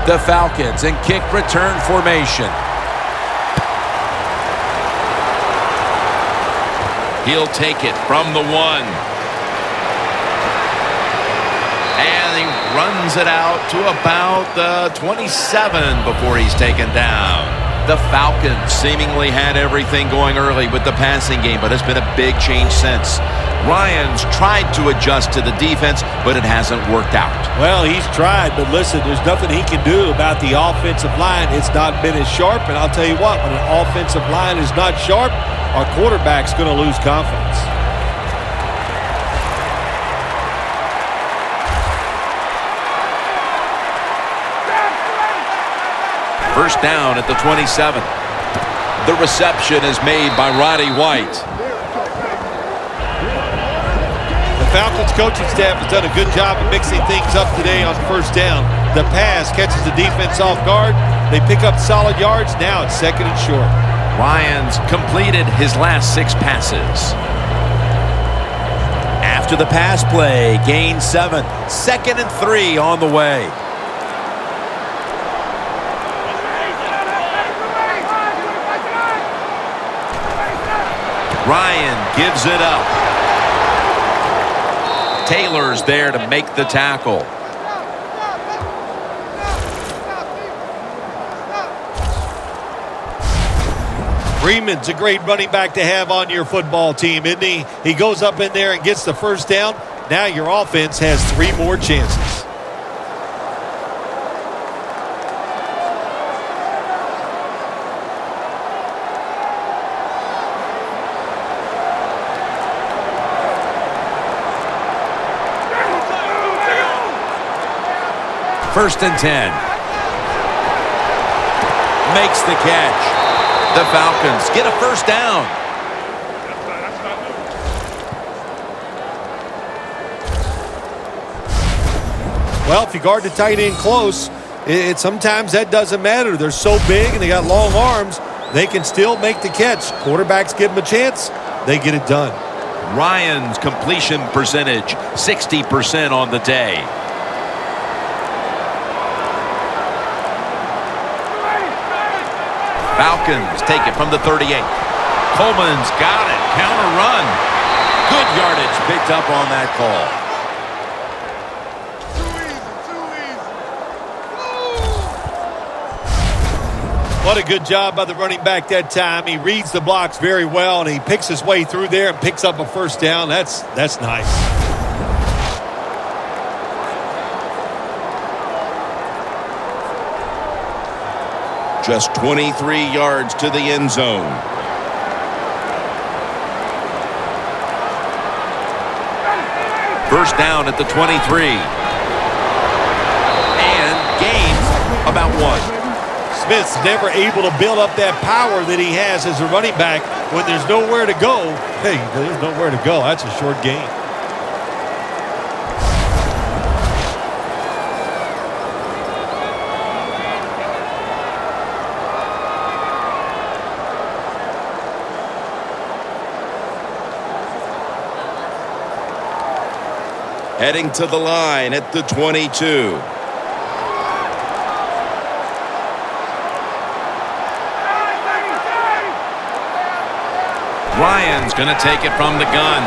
The Falcons in kick return formation. He'll take it from the 1. And he runs it out to about the 27 before he's taken down. The Falcons seemingly had everything going early with the passing game, but it's been a big change since. Ryans tried to adjust to the defense, but it hasn't worked out. Well, he's tried, but listen, there's nothing he can do about the offensive line. It's not been as sharp, and I'll tell you what, when an offensive line is not sharp, our quarterback's going to lose confidence. First down at the 27. The reception is made by Roddy White. The Falcons coaching staff has done a good job of mixing things up today on first down. The pass catches the defense off guard. They pick up solid yards. Now it's 2nd and short. Ryans completed his last 6 passes. After the pass play, gain 7. 2nd and 3 on the way. Ryan gives it up. Taylor's there to make the tackle. Freeman's a great running back to have on your football team, isn't he? He goes up in there and gets the first down. Now your offense has 3 more chances. 1st and 10. Makes the catch. The Falcons get a 1st down. Well, if you guard the tight end close, sometimes that doesn't matter. They're so big and they got long arms, they can still make the catch. Quarterbacks give them a chance, they get it done. Ryan's completion percentage, 60% on the day. Falcons take it from the 38. Coleman's got it. Counter run. Good yardage picked up on that call. What a good job by the running back that time. He reads the blocks very well, and he picks his way through there and picks up a 1st down. That's nice. Just 23 yards to the end zone. First down at the 23. And gains about 1. Smith's never able to build up that power that he has as a running back when there's nowhere to go. Hey, there's nowhere to go. That's a short gain. Heading to the line at the 22. Ryan's going to take it from the gun.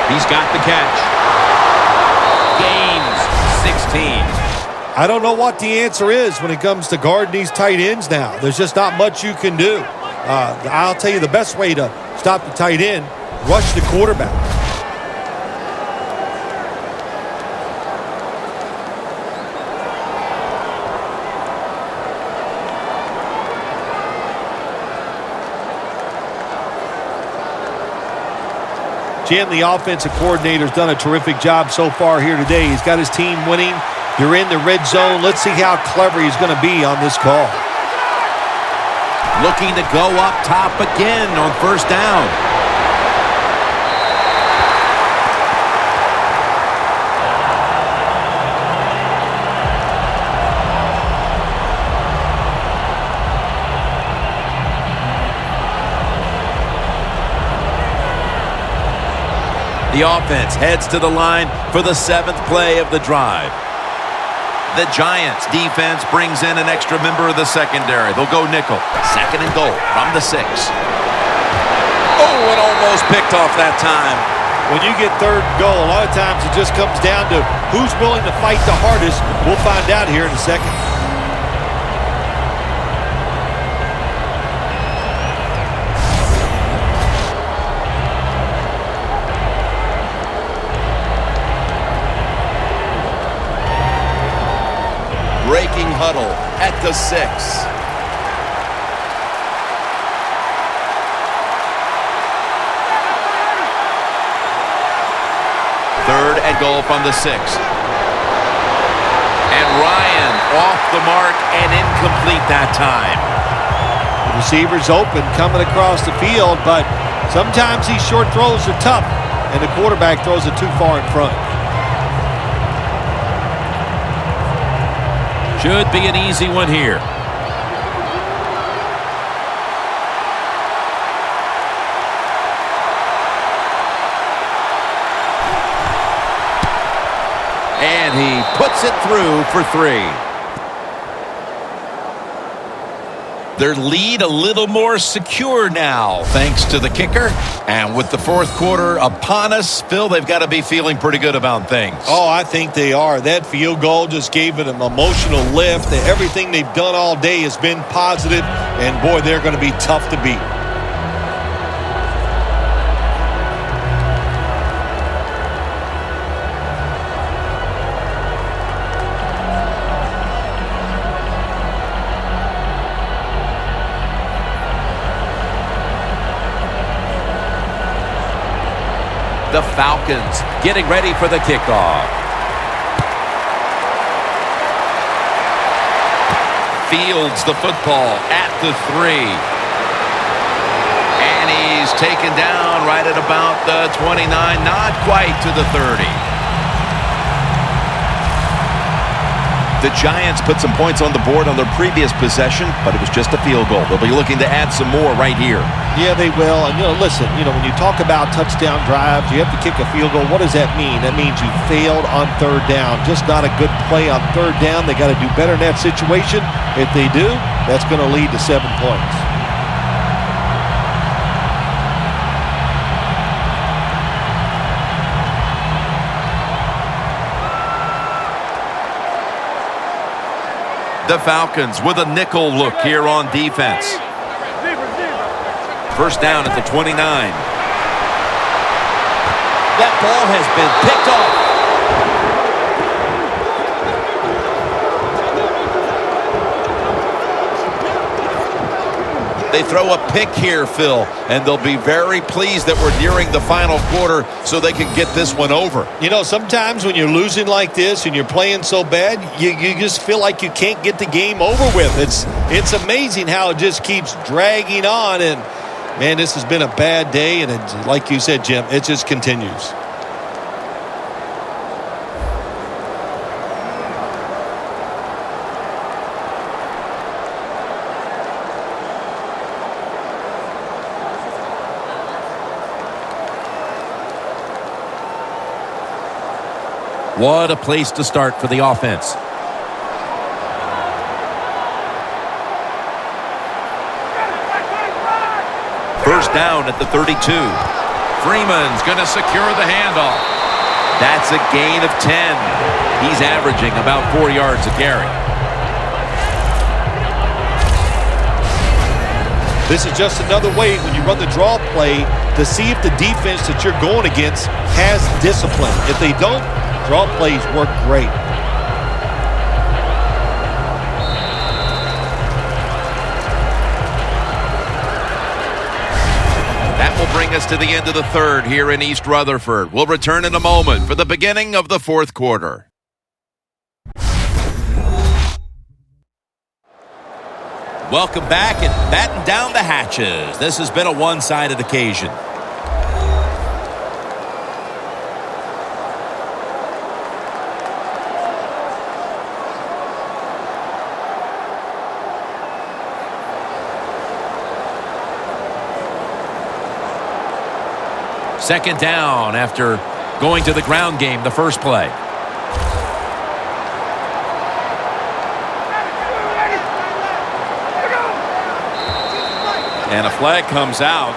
He's got the catch. Gains 16. I don't know what the answer is when it comes to guarding these tight ends now. There's just not much you can do. I'll tell you the best way to stop the tight end, rush the quarterback. Jim, the offensive coordinator's done a terrific job so far here today. He's got his team winning. You're in the red zone. Let's see how clever he's going to be on this call. Looking to go up top again on 1st down. The offense heads to the line for the 7th play of the drive. The Giants defense brings in an extra member of the secondary. They'll go nickel. 2nd and goal from the 6. Oh, it almost picked off that time. When you get 3rd and goal, a lot of times it just comes down to who's willing to fight the hardest. We'll find out here in a second. Breaking huddle at the 6. 3rd and goal from the 6. And Ryan off the mark and incomplete that time. The receiver's open coming across the field, but sometimes these short throws are tough, and the quarterback throws it too far in front. Should be an easy one here. And he puts it through for 3. Their lead a little more secure now, thanks to the kicker. And with the 4th quarter upon us, Phil, they've got to be feeling pretty good about things. Oh, I think they are. That field goal just gave it an emotional lift. Everything they've done all day has been positive, and boy, they're going to be tough to beat. The Falcons getting ready for the kickoff. fields the football at the 3. And he's taken down right at about the 29, not quite to the 30. The Giants put some points on the board on their previous possession, but it was just a field goal. They'll be looking to add some more right here. Yeah, they will. And, listen, when you talk about touchdown drives, you have to kick a field goal. What does that mean? That means you failed on third down. Just not a good play on third down. They got to do better in that situation. If they do, that's going to lead to 7 points. The Falcons with a nickel look here on defense. First down at the 29. That ball has been picked off. They throw a pick here, Phil, and they'll be very pleased that we're nearing the final quarter so they can get this one over. Sometimes when you're losing like this and you're playing so bad, you just feel like you can't get the game over with. It's amazing how it just keeps dragging on, and, man, this has been a bad day, and like you said, Jim, it just continues. What a place to start for the offense. First down at the 32. Freeman's going to secure the handoff. That's a gain of 10. He's averaging about 4 yards a carry. This is just another way when you run the draw play to see if the defense that you're going against has discipline. If they don't, draw plays work great. That will bring us to the end of the third here in East Rutherford. We'll return in a moment for the beginning of the fourth quarter. Welcome back and batten down the hatches. This has been a one-sided occasion. Second down after going to the ground game the first play. And a flag comes out.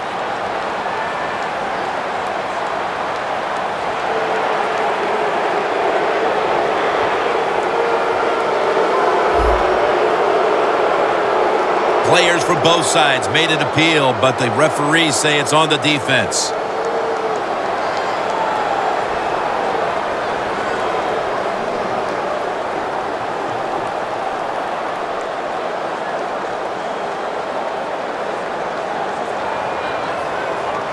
Players from both sides made an appeal, but the referees say it's on the defense.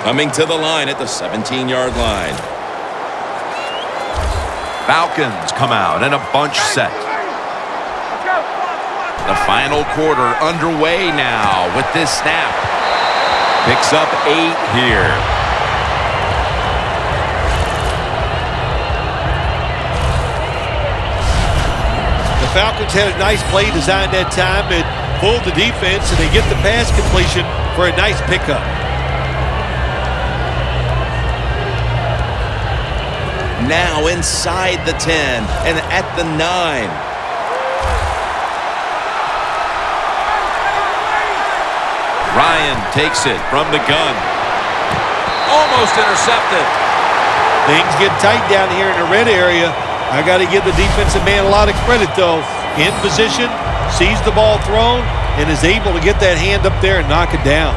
Coming to the line at the 17-yard line. Falcons come out in a bunch set. The final quarter underway now with this snap. Picks up 8 here. The Falcons had a nice play designed that time. It fooled the defense, and they get the pass completion for a nice pickup. Now inside the 10 and at the 9. Ryan takes it from the gun. Almost intercepted. Things get tight down here in the red area. I got to give the defensive man a lot of credit, though. In position, sees the ball thrown, and is able to get that hand up there and knock it down.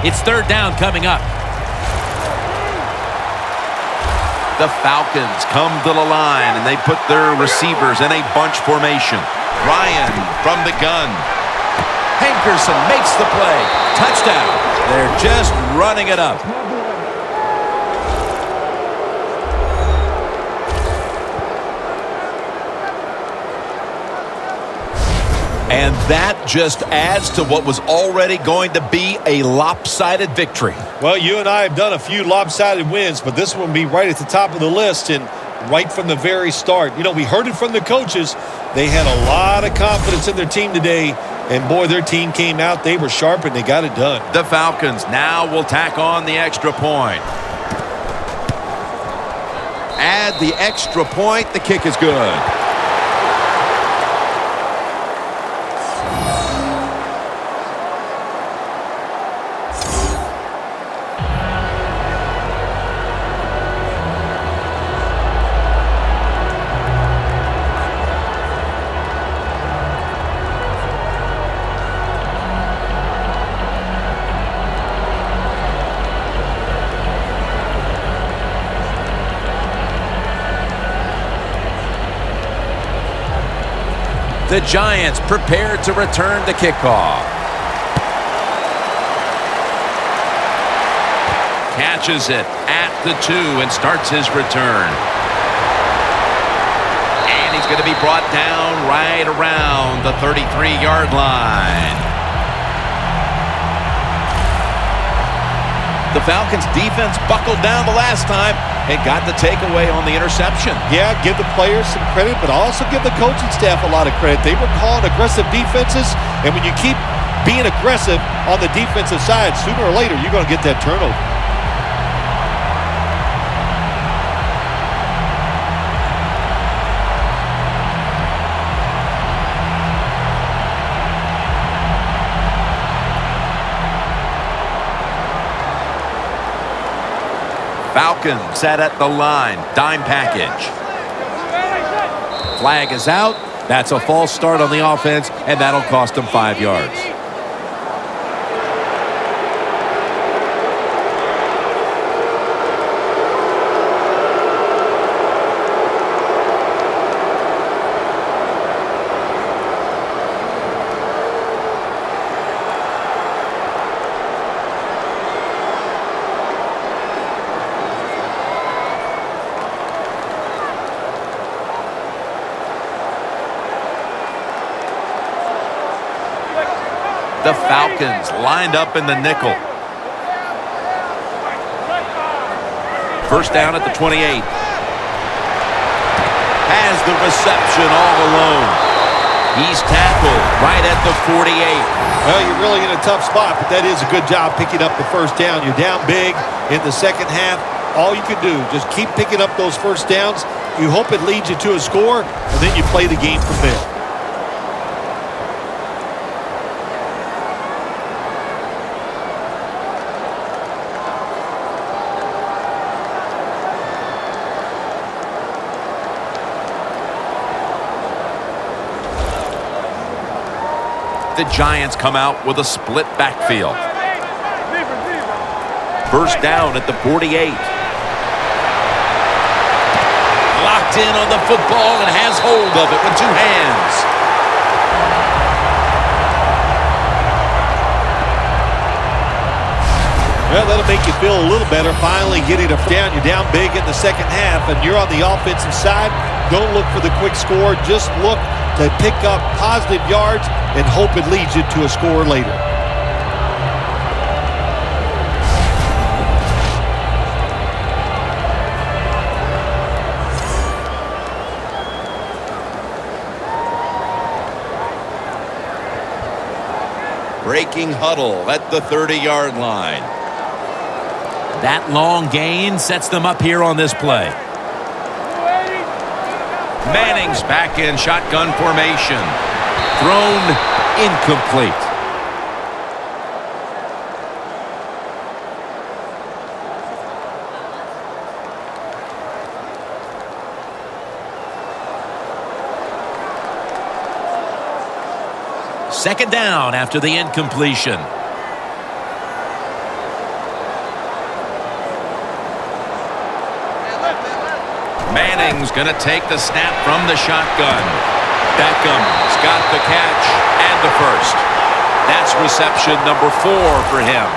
It's third down coming up. The Falcons come to the line, and they put their receivers in a bunch formation. Ryan from the gun. Hankerson makes the play. Touchdown. They're just running it up. And that just adds to what was already going to be a lopsided victory. Well, you and I have done a few lopsided wins, but this one will be right at the top of the list and right from the very start. You know, we heard it from the coaches. They had a lot of confidence in their team today, and boy, their team came out. They were sharp, and they got it done. The Falcons now will tack on the extra point. Add the extra point. The kick is good. The Giants prepare to return the kickoff. Catches it at the 2 and starts his return. And he's going to be brought down right around the 33-yard line. The Falcons defense buckled down the last time and got the takeaway on the interception. Yeah, give the players some credit, but also give the coaching staff a lot of credit. They were calling aggressive defenses, and when you keep being aggressive on the defensive side, sooner or later you're going to get that turnover. Falcons set at the line. Dime package. Flag is out. That's a false start on the offense, and that'll cost them 5 yards. The Falcons lined up in the nickel. First down at the 28. Has the reception all alone. He's tackled right at the 48. Well, you're really in a tough spot, but that is a good job picking up the first down. You're down big in the second half. All you can do, just keep picking up those first downs. You hope it leads you to a score, and then you play the game from there. The Giants come out with a split backfield. First down at the 48. Locked in on the football and has hold of it with 2 hands. Well, that'll make you feel a little better. Finally getting a down. You're down big in the second half, and you're on the offensive side. Don't look for the quick score. Just look to pick up positive yards and hope it leads you to a score later. Breaking huddle at the 30-yard line. That long gain sets them up here on this play. Manning's back in shotgun formation. Thrown incomplete. Second down after the incompletion. Manning's going to take the snap from the shotgun. Beckham's got the catch and the first. That's reception number 4 for him.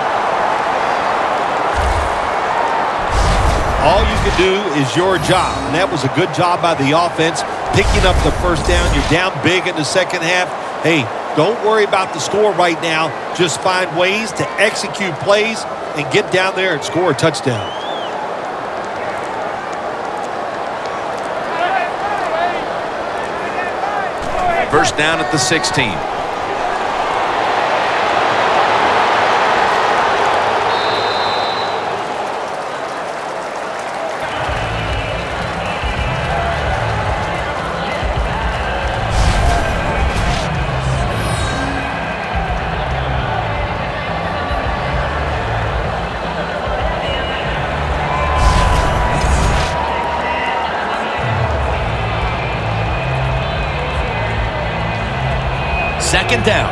all you can do is your job. And that was a good job by the offense, picking up the first down. You're down big in the second half. Hey, don't worry about the score right now. Just find ways to execute plays and get down there and score a touchdown. First down at the 16. Second down.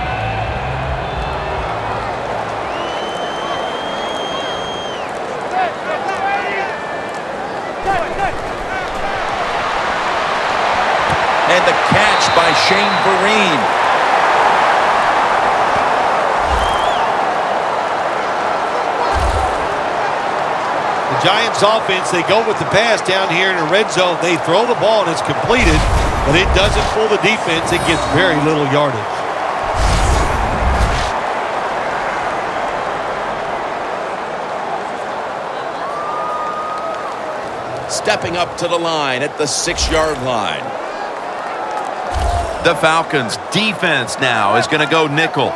And the catch by Shane Vereen. The Giants offense, they go with the pass down here in the red zone. They throw the ball and it's completed, but it doesn't fool the defense. It gets very little yardage. Stepping up to the line at the 6-yard line. The Falcons defense now is going to go nickel.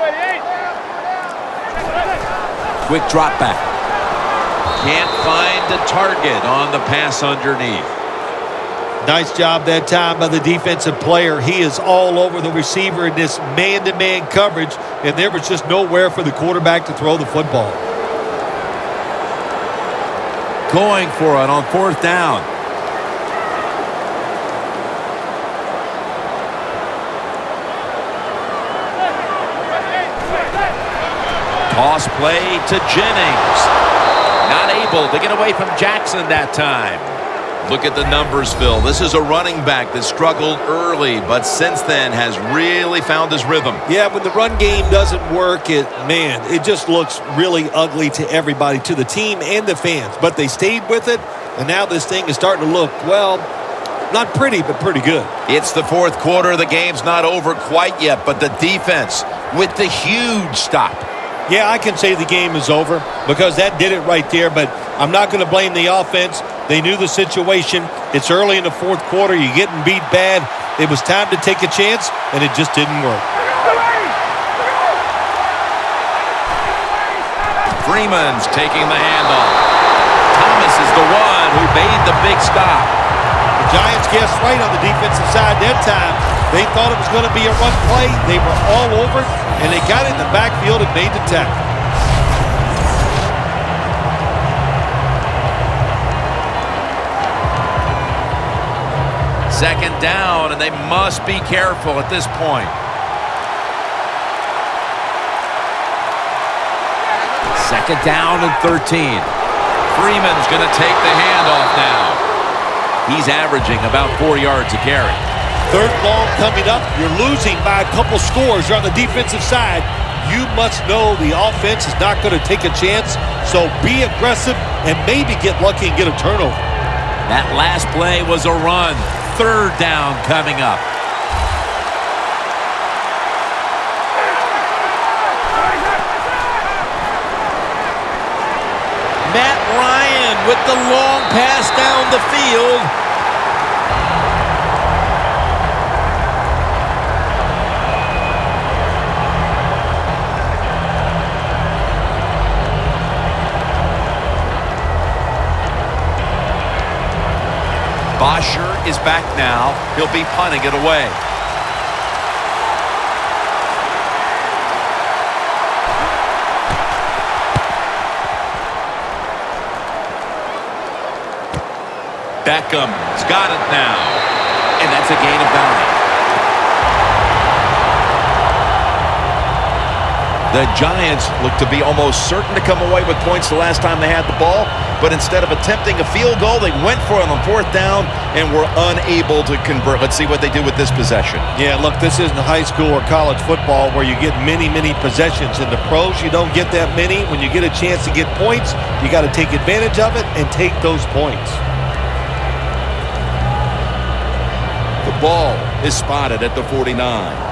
Quick drop back. Can't find a target on the pass underneath. Nice job that time by the defensive player. He is all over the receiver in this man-to-man coverage, and there was just nowhere for the quarterback to throw the football. Going for it on fourth down. Toss play to Jennings. Not able to get away from Jackson that time. Look at the numbers, Phil. This is a running back that struggled early, but since then has really found his rhythm. Yeah, when the run game doesn't work, it just looks really ugly to everybody, to the team and the fans. But they stayed with it, and now this thing is starting to look, well, not pretty, but pretty good. It's the fourth quarter. The game's not over quite yet, but the defense with the huge stop. Yeah, I can say the game is over because that did it right there, but I'm not going to blame the offense. They knew the situation. It's early in the fourth quarter. You're getting beat bad. It was time to take a chance, and it just didn't work. Freeman's taking the handoff. Thomas is the one who made the big stop. The Giants guessed right on the defensive side that time. They thought it was going to be a run play. They were all over it, and they got it in the backfield and made the tackle. Second down, and they must be careful at this point. Second down and 13. Freeman's going to take the handoff now. He's averaging about 4 yards a carry. Third long coming up. You're losing by a couple scores. You're on the defensive side. You must know the offense is not going to take a chance, so be aggressive and maybe get lucky and get a turnover. That last play was a run. Third down coming up. Matt Ryan with the long pass down the field. Bosher is back now. He'll be punting it away. Beckham's got it now. And that's a gain of 9. The Giants look to be almost certain to come away with points the last time they had the ball, but instead of attempting a field goal, they went for it on 4th down and were unable to convert. Let's see what they do with this possession. Yeah, look, this isn't high school or college football where you get many possessions. In the pros, you don't get that many. When you get a chance to get points, you got to take advantage of it and take those points. The ball is spotted at the 49.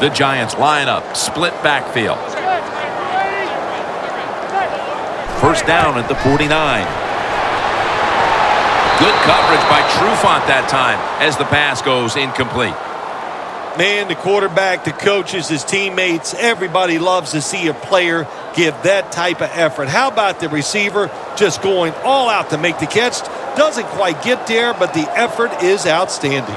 The Giants line up, split backfield. First down at the 49. Good coverage by Trufant that time as the pass goes incomplete. Man, the quarterback, the coaches, his teammates, everybody loves to see a player give that type of effort. How about the receiver just going all out to make the catch? Doesn't quite get there, but the effort is outstanding.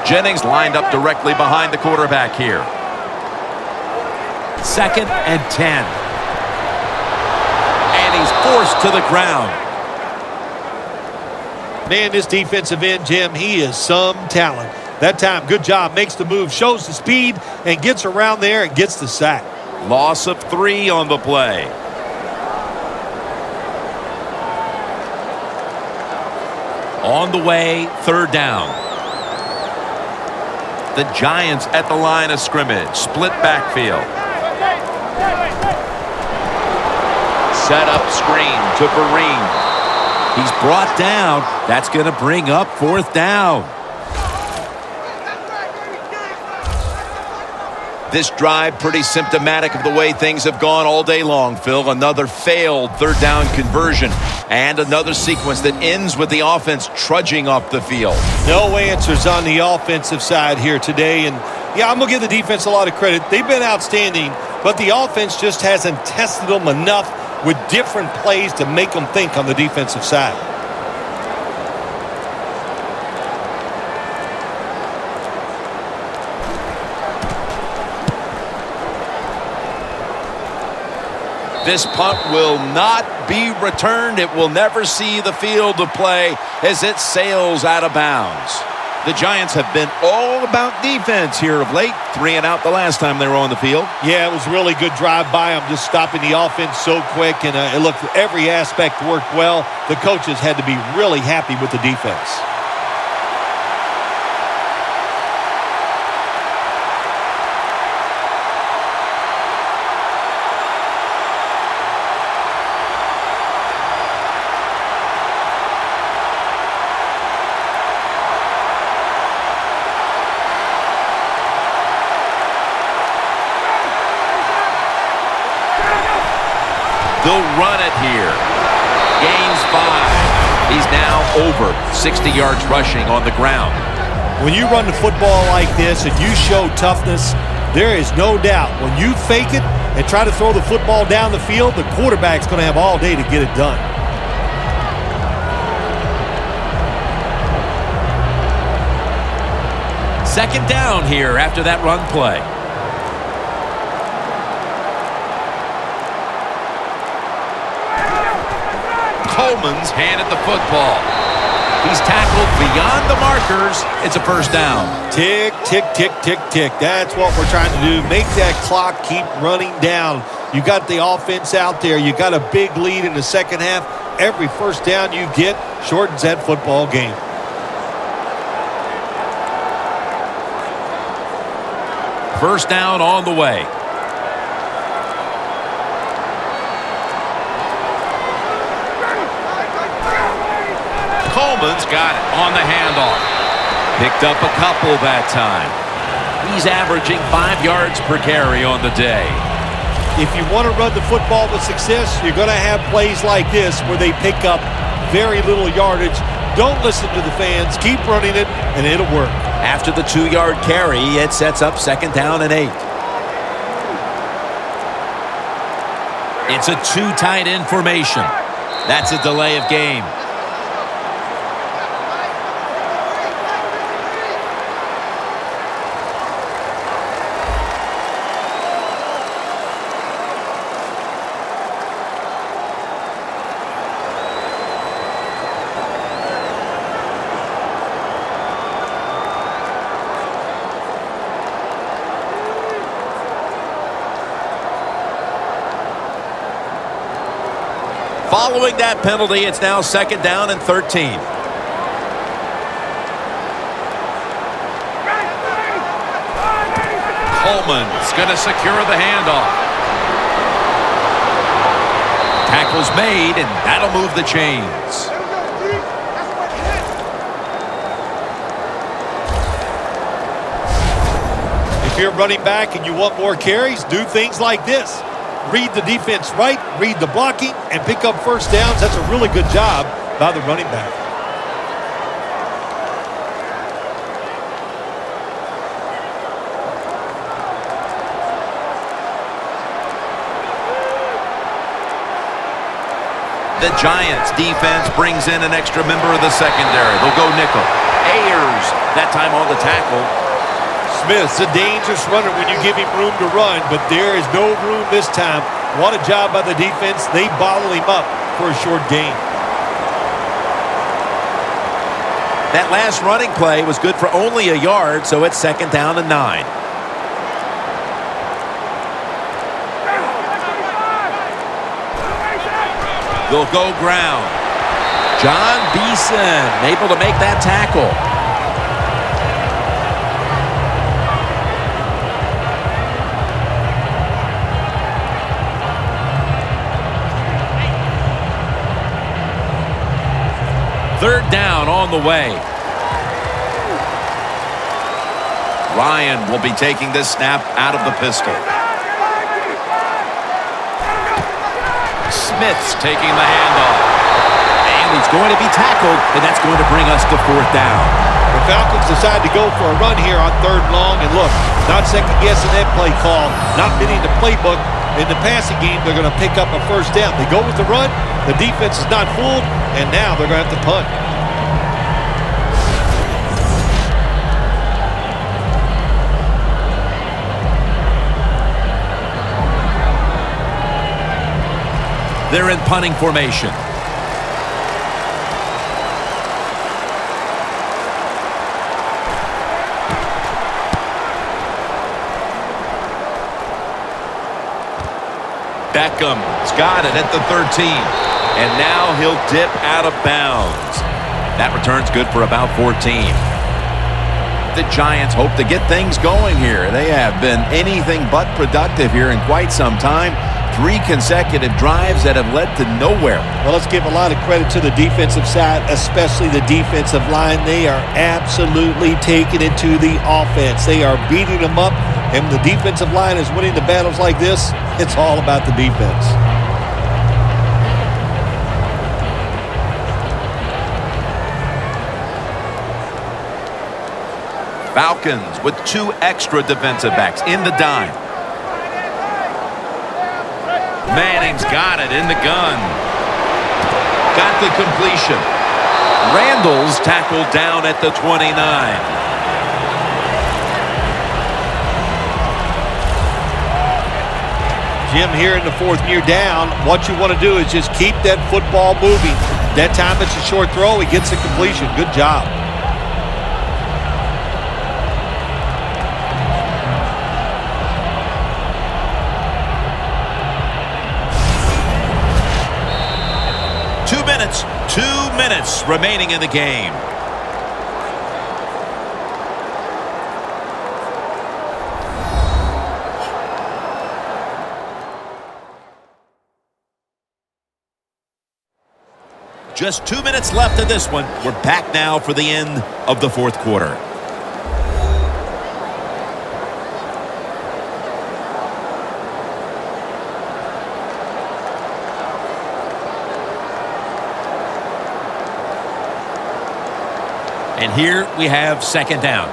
Jennings lined up directly behind the quarterback here. 2nd and 10. And he's forced to the ground. Man, this defensive end, Jim, he is some talent. That time, good job, makes the move, shows the speed, and gets around there and gets the sack. Loss of 3 on the play. On the way, 3rd down. The Giants at the line of scrimmage. Split backfield. Set up screen to Vereen. He's brought down. That's going to bring up 4th down. This drive pretty symptomatic of the way things have gone all day long, Phil. Another failed 3rd down conversion and another sequence that ends with the offense trudging off the field. No answers on the offensive side here today. And, yeah, I'm going to give the defense a lot of credit. They've been outstanding, but the offense just hasn't tested them enough with different plays to make them think on the defensive side. This punt will not be returned. It will never see the field of play as it sails out of bounds. The Giants have been all about defense here of late. 3 and out the last time they were on the field. Yeah, it was a really good drive by them, just stopping the offense so quick. And it looked, every aspect worked well. The coaches had to be really happy with the defense. They'll run it here. Gains 5. He's now over 60 yards rushing on the ground. When you run the football like this and you show toughness, there is no doubt when you fake it and try to throw the football down the field, the quarterback's going to have all day to get it done. Second down here after that run play. Coleman's handed the football. He's tackled beyond the markers. It's a first down. Tick, tick, tick, tick, tick. That's what we're trying to do. Make that clock keep running down. You got the offense out there. You got a big lead in the second half. Every first down you get shortens that football game. First down on the way. Coleman's got it on the handoff. Picked up a couple that time. He's averaging 5 yards per carry on the day. If you want to run the football with success, you're going to have plays like this where they pick up very little yardage. Don't listen to the fans. Keep running it, and it'll work. After the 2-yard carry, it sets up second down and 8. It's a 2 tight end formation. That's a delay of game. Following that penalty, it's now 2nd down and 13. Coleman's going to secure the handoff. Tackle's made, and that'll move the chains. If you're running back and you want more carries, do things like this. Read the defense right, read the blocking, and pick up first downs. That's a really good job by the running back. The Giants defense brings in an extra member of the secondary. They'll go nickel. Ayers, that time on the tackle. Smith's a dangerous runner when you give him room to run, but there is no room this time. What a job by the defense. They bottle him up for a short gain. That last running play was good for only a yard, so it's 2nd down and 9. They'll go ground. John Beeson able to make that tackle. Third down on the way. Ryan will be taking this snap out of the pistol. Smith's taking the handoff. And he's going to be tackled, and that's going to bring us to 4th down. The Falcons decide to go for a run here on 3rd and long. And look, not second-guessing that play call, not fitting the playbook. In the passing game, they're going to pick up a first down. They go with the run. The defense is not fooled, and now they're going to have to punt. They're in punting formation. Beckham's got it at the 13. And now he'll dip out of bounds. That return's good for about 14. The Giants hope to get things going here. They have been anything but productive here in quite some time. 3 consecutive drives that have led to nowhere. Well, let's give a lot of credit to the defensive side, especially the defensive line. They are absolutely taking it to the offense. They are beating them up, and when the defensive line is winning the battles like this, it's all about the defense. Falcons with 2 extra defensive backs in the dime. Manning's got it in the gun. Got the completion. Randall's tackled down at the 29. Jim, here in the 4th year down, what you want to do is just keep that football moving. That time it's a short throw. He gets the completion. Good job. Two minutes remaining in the game. Just 2 minutes left in this one. We're back now for the end of the 4th quarter. And here we have 2nd down.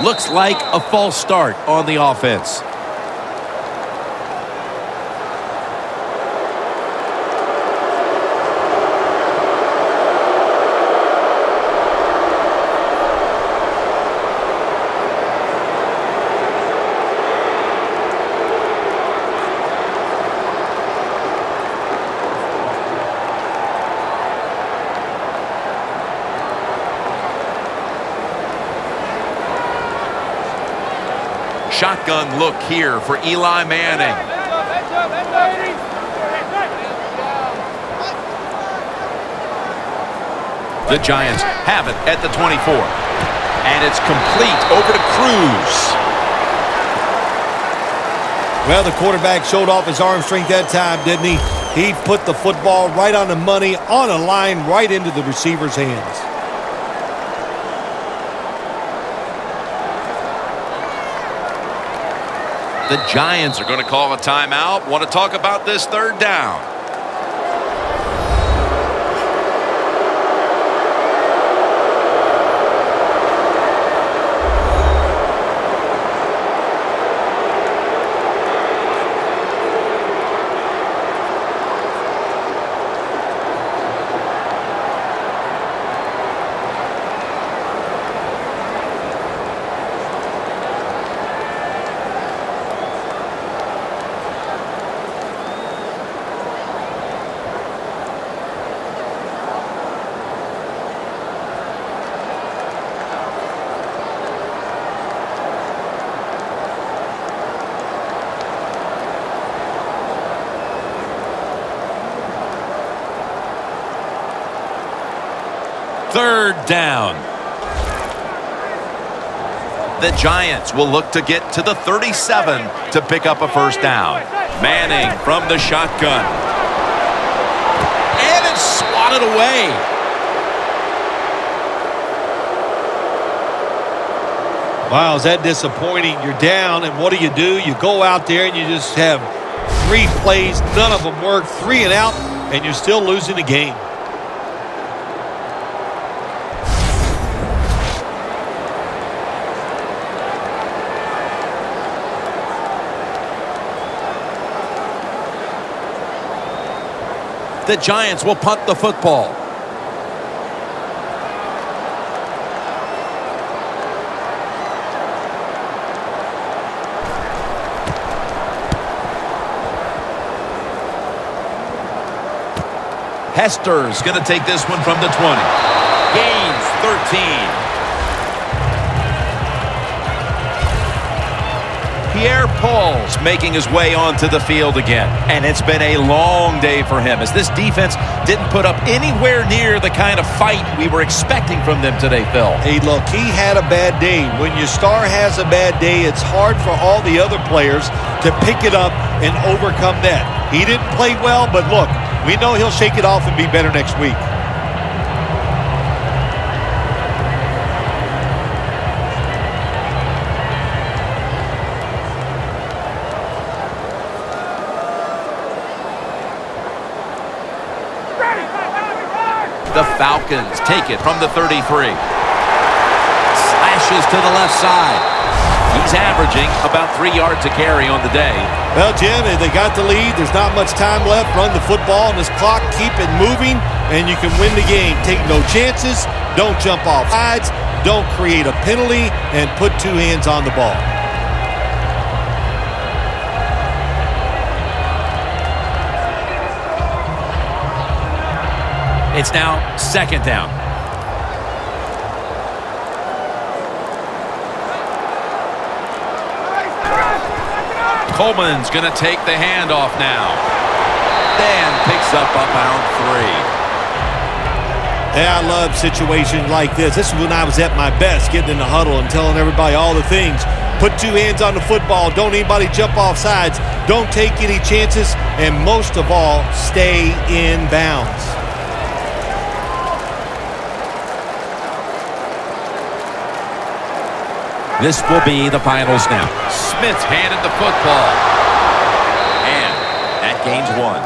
Looks like a false start on the offense. shotgun look here for Eli Manning. The Giants have it at the 24. And it's complete over to Cruz. Well, the quarterback showed off his arm strength that time, didn't he? He put the football right on the money, on a line, right into the receiver's hands. The Giants are going to call a timeout. Want to talk about this third down. Third down. The Giants will look to get to the 37 to pick up a first down. Manning from the shotgun. And it's swatted away. Wow, is that disappointing? You're down, and what do? You go out there and you just have 3 plays. None of them work. 3 and out, and you're still losing the game. The Giants will punt the football. Hester's going to take this one from the 20. Gains 13. Pierre Paul's making his way onto the field again. And it's been a long day for him as this defense didn't put up anywhere near the kind of fight we were expecting from them today, Phil. Hey, look, he had a bad day. When your star has a bad day, it's hard for all the other players to pick it up and overcome that. He didn't play well, but look, we know he'll shake it off and be better next week. The Falcons take it from the 33. Slashes to the left side. He's averaging about 3 yards a carry on the day. Well, Jim, they got the lead. There's not much time left. Run the football on this clock. Keep it moving, and you can win the game. Take no chances. Don't jump off sides. Don't create a penalty, and put 2 hands on the ball. It's now second down. Coleman's going to take the handoff now. Dan picks up about 3. Yeah, I love situations like this. This is when I was at my best, getting in the huddle and telling everybody all the things. Put 2 hands on the football. Don't anybody jump off sides. Don't take any chances. And most of all, stay in bounds. This will be the final snap. Smith handed the football. And that gains 1.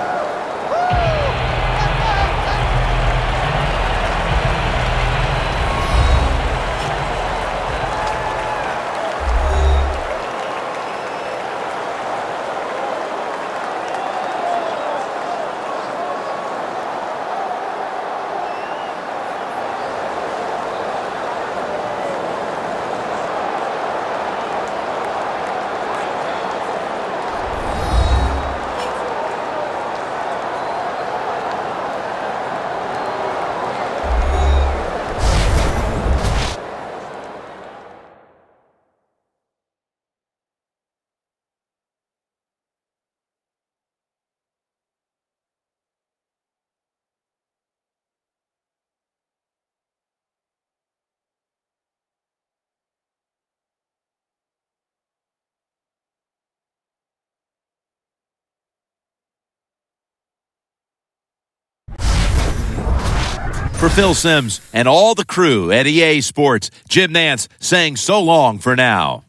For Phil Simms and all the crew at EA Sports, Jim Nantz saying so long for now.